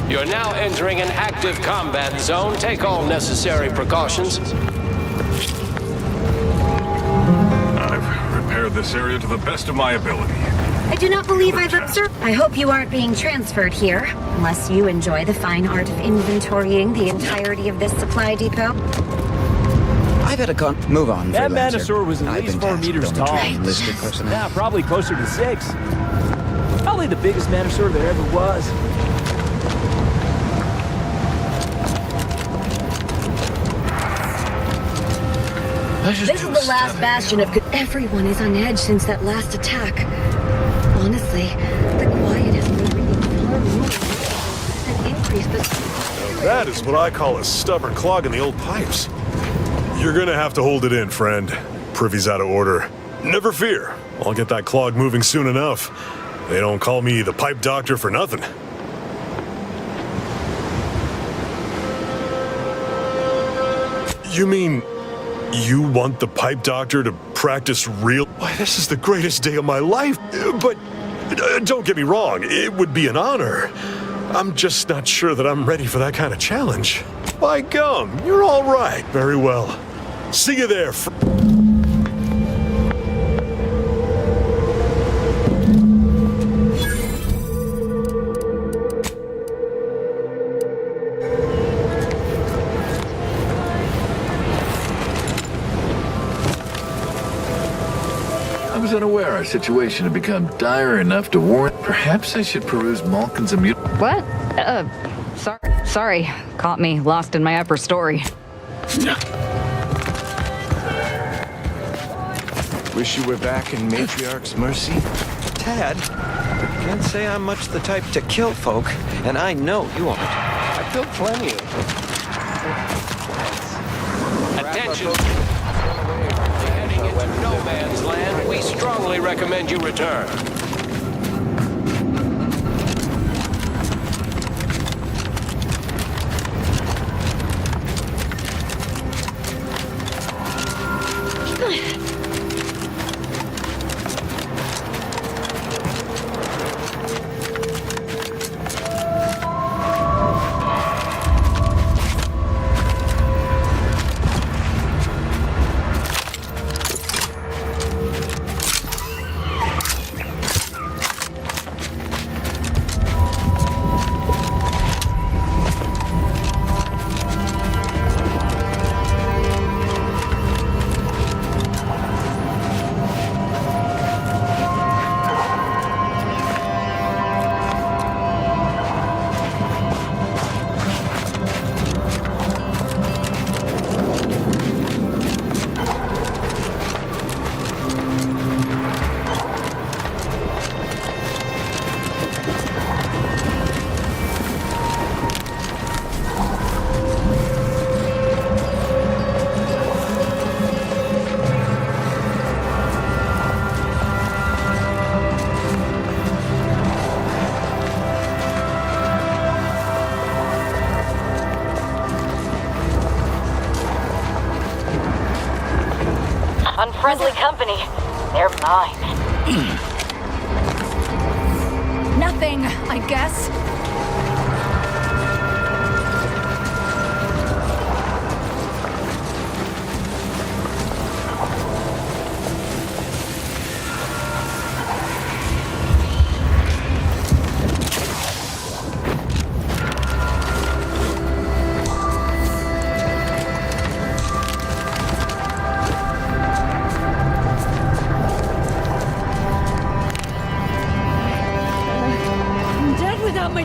You're now entering an active combat zone. Take all necessary precautions. I've repaired this area to the best of my ability. I do not believe I've observed. I hope you aren't being transferred here, unless you enjoy the fine art of inventorying the entirety of this supply depot. I've had a move on. That freelancer. Manosaur was at least 4 meters tall. Yeah, probably closer to 6. Probably the biggest Manosaur there ever was. This is the last bastion of... Everyone is on edge since that last attack. Honestly, the quiet has been bringing far more and increased the... That is what I call a stubborn clog in the old pipes. You're gonna have to hold it in, friend. Privy's out of order. Never fear. I'll get that clog moving soon enough. They don't call me the pipe doctor for nothing. You mean you want the pipe doctor to practice real? Why, this is the greatest day of my life. But don't get me wrong, it would be an honor. I'm just not sure that I'm ready for that kind of challenge. By gum, you're all right. Very well. See you there. I was unaware our situation had become dire enough to warrant. Perhaps I should peruse Malkin's What? Sorry. Caught me lost in my upper story. Wish you were back in Matriarch's mercy? Tad, can't say I'm much the type to kill folk, and I know you aren't. I killed plenty of them. Attention! Heading into no man's land, we strongly recommend you return. Unfriendly company. They're mine. Nothing, I guess.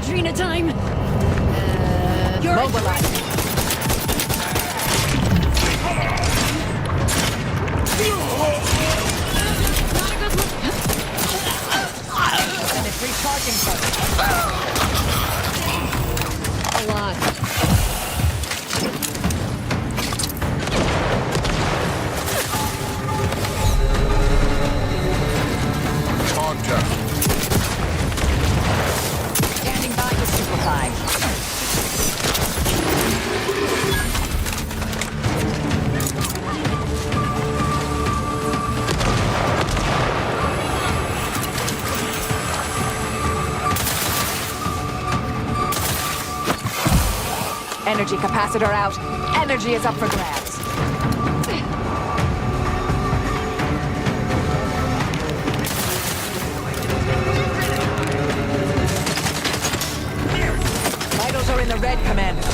Trina time. You're mobilizing. And it's recharging a lot. Contact. Energy capacitor out. Energy is up for grabs. Vitals are in the red, Commander.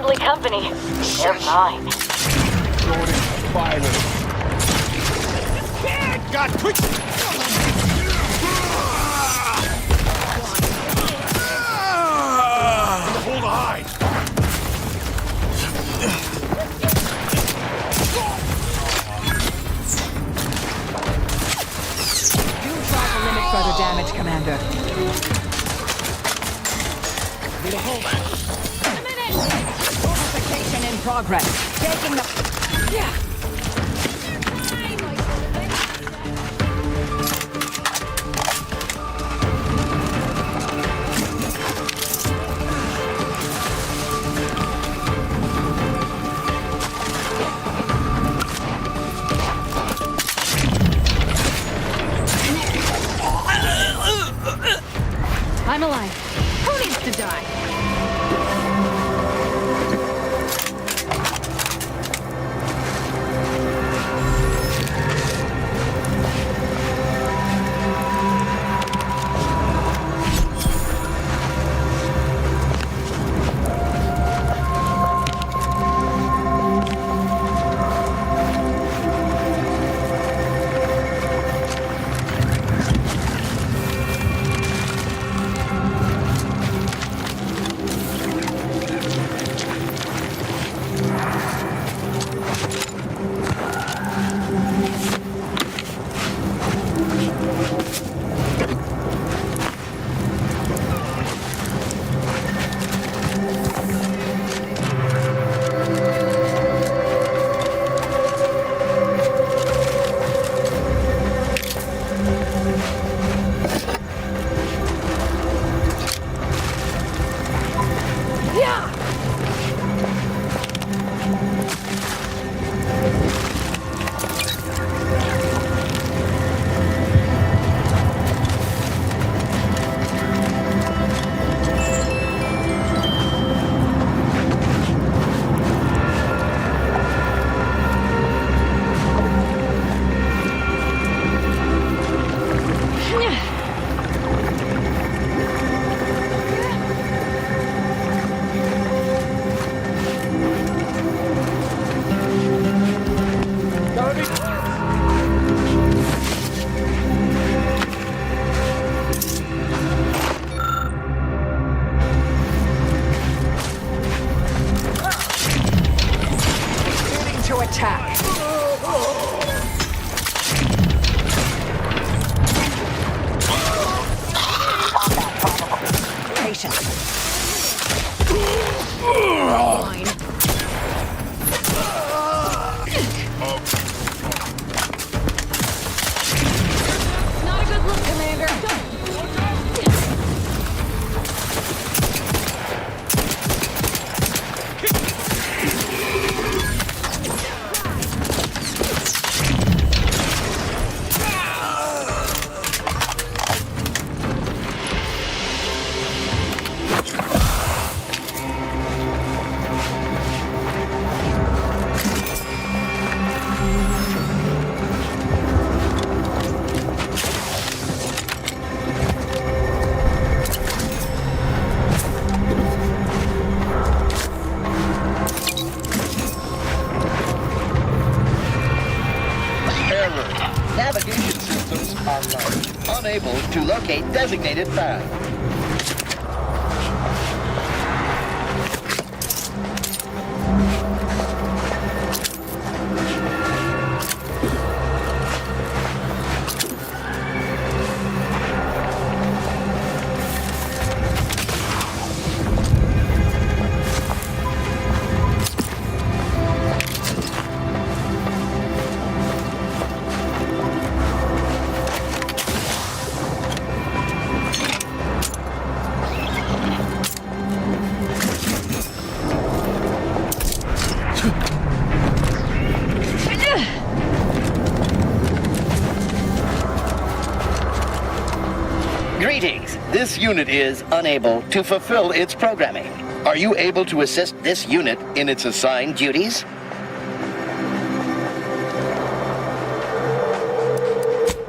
lovely company. They're mine. God, quick! Hold the hide. Do try to limit further damage, Commander. Fortification in progress. Taking the... Yeah. I'm alive. Who needs to die? Navigation systems are lost, unable to locate designated path. Greetings. This unit is unable to fulfill its programming. Are you able to assist this unit in its assigned duties?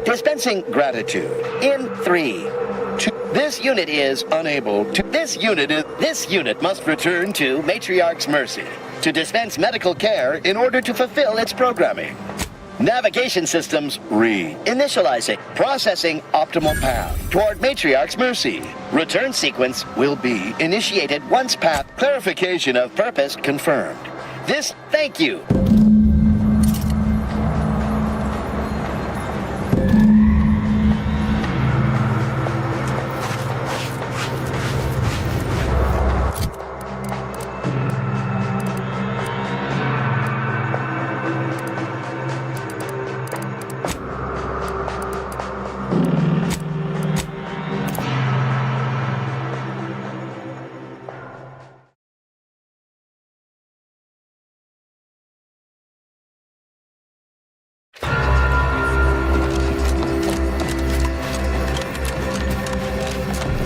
Dispensing gratitude in 3, 2. This unit is unable to. This unit is. This unit must return to Matriarch's Mercy to dispense medical care in order to fulfill its programming. Navigation systems re-initializing. Processing optimal path toward Matriarch's Mercy. Return sequence will be initiated once path clarification of purpose confirmed. Thank you.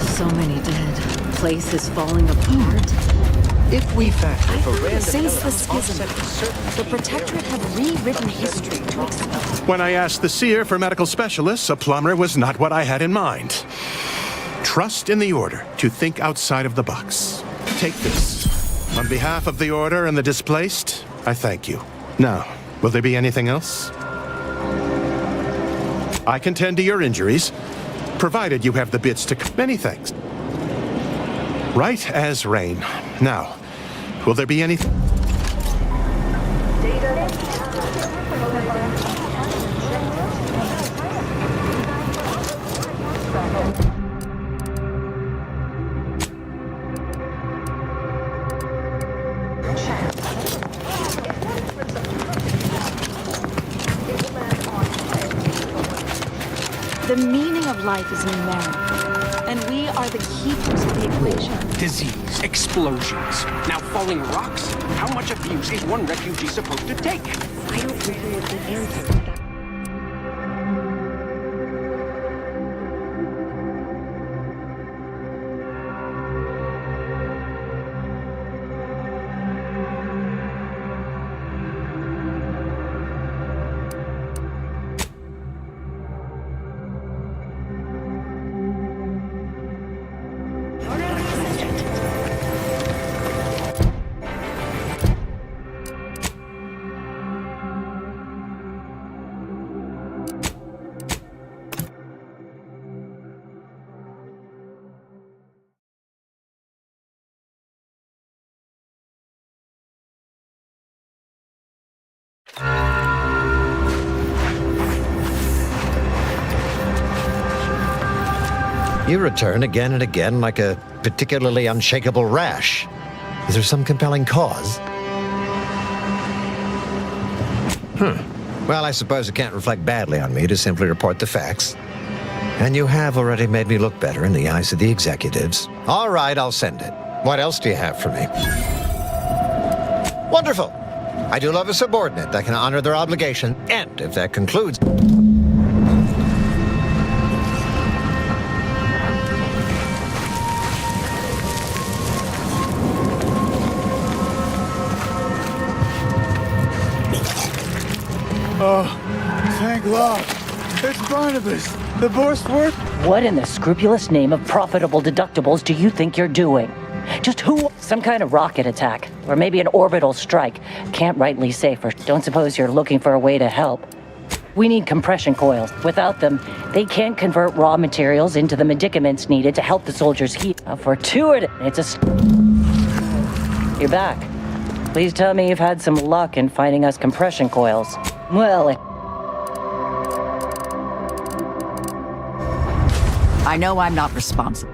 So many dead. Place is falling apart. If we factor for random Since the schism, the Protectorate have rewritten history to accept. When I asked the seer for medical specialists, a plumber was not what I had in mind. Trust in the Order to think outside of the box. Take this. On behalf of the Order and the displaced, I thank you. Now, will there be anything else? I can tend to your injuries, provided you have the bits to... Many thanks. Right as rain. Now, will there be anything? The meaning of life is numerical, and we are the keepers of the equation. Disease, explosions, now falling rocks. How much abuse is one refugee supposed to take? I don't think you would be answered to that. You return again and again like a particularly unshakable rash. Is there some compelling cause? Well, I suppose it can't reflect badly on me to simply report the facts. And you have already made me look better in the eyes of the executives. All right, I'll send it. What else do you have for me? Wonderful. I do love a subordinate that can honor their obligation. And if that concludes... Oh, thank God. It's Barnabas, the Borsworth. What in the scrupulous name of profitable deductibles do you think you're doing? Just who? Some kind of rocket attack, or maybe an orbital strike. Can't rightly say for. Don't suppose you're looking for a way to help. We need compression coils. Without them, they can't convert raw materials into the medicaments needed to help the soldiers heal. Fortuitous. It's a... You're back. Please tell me you've had some luck in finding us compression coils. Well, I know I'm not responsible.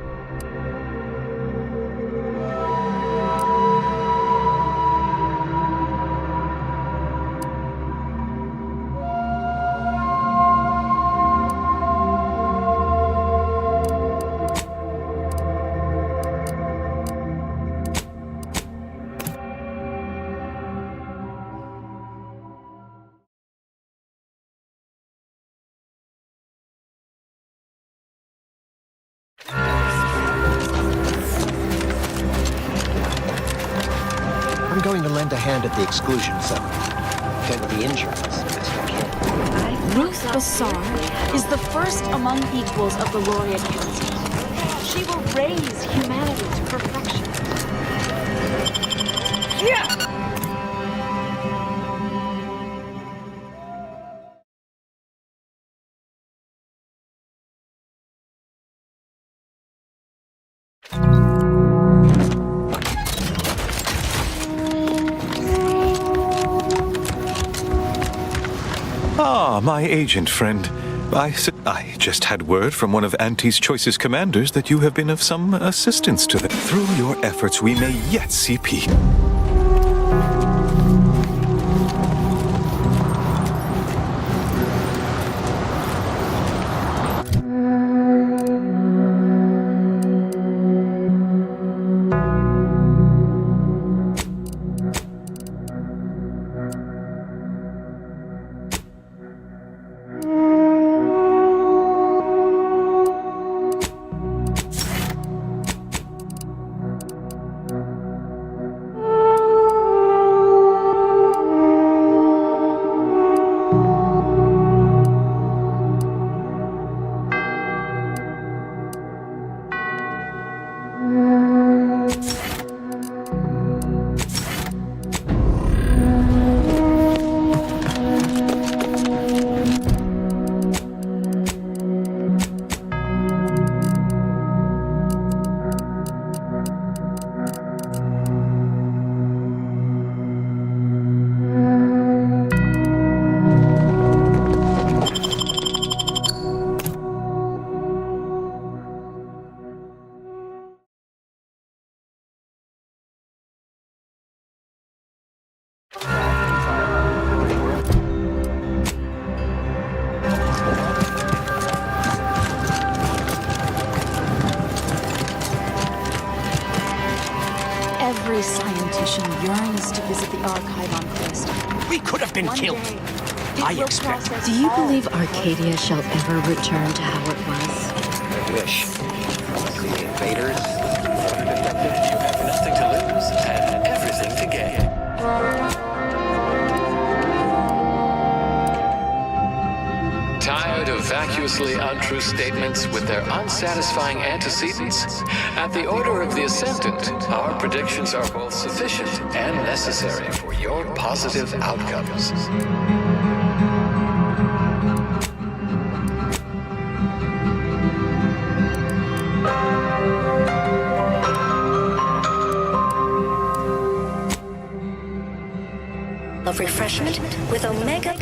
I'm going to lend a hand at the exclusion zone. Get the insurance best I can. Ruth Besar is the first among equals of the Laureate Council. She will raise humanity to perfection. Ah, my agent friend. I just had word from one of Auntie's choicest commanders that you have been of some assistance to them. Through your efforts, we may yet see peace. Every scientician yearns to visit the archive on Quest. We could have been killed. I expect. Do you believe Arcadia shall ever return to how it was? I wish. The invaders. You have nothing to lose and everything to gain. Tired of vacuously untrue statements with their unsatisfying antecedents? At the order of the Ascendant, our predictions are both sufficient and necessary for your positive outcomes. Of refreshment with Omega.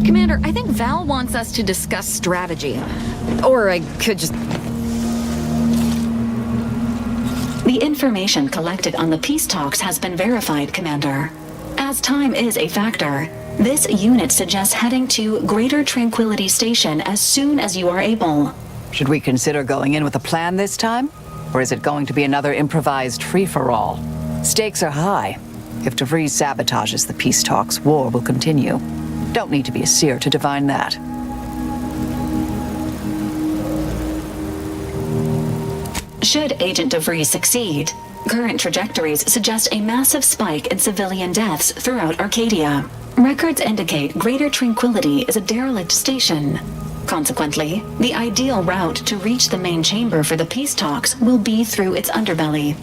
Commander, I think Val wants us to discuss strategy. Or I could just... The information collected on the peace talks has been verified, Commander. As time is a factor, this unit suggests heading to Greater Tranquility Station as soon as you are able. Should we consider going in with a plan this time? Or is it going to be another improvised free-for-all? Stakes are high. If DeVries sabotages the peace talks, war will continue. Don't need to be a seer to divine that. Should Agent DeVries succeed, current trajectories suggest a massive spike in civilian deaths throughout Arcadia. Records indicate Greater Tranquility is a derelict station. Consequently, the ideal route to reach the main chamber for the peace talks will be through its underbelly.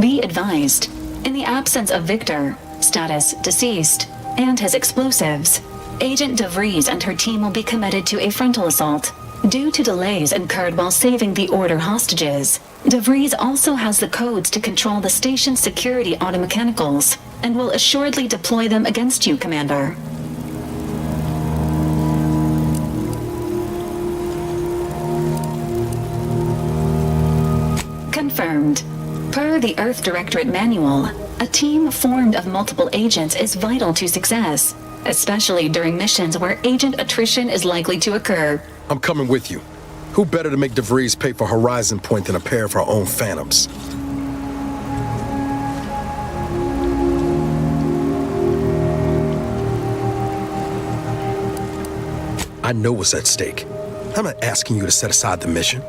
Be advised, in the absence of Victor, status deceased, and his explosives, Agent DeVries and her team will be committed to a frontal assault. Due to delays incurred while saving the Order hostages, DeVries also has the codes to control the station's security automechanicals, and will assuredly deploy them against you, Commander. Confirmed. Per the Earth Directorate Manual, a team formed of multiple agents is vital to success, especially during missions where agent attrition is likely to occur. I'm coming with you. Who better to make DeVries pay for Horizon Point than a pair of our own Phantoms? I know what's at stake. I'm not asking you to set aside the mission.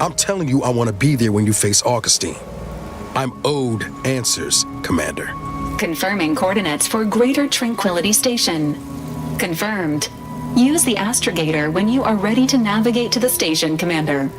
I'm telling you I want to be there when you face Augustine. I'm owed answers, Commander. Confirming coordinates for Greater Tranquility Station. Confirmed. Use the astrogator when you are ready to navigate to the station, Commander.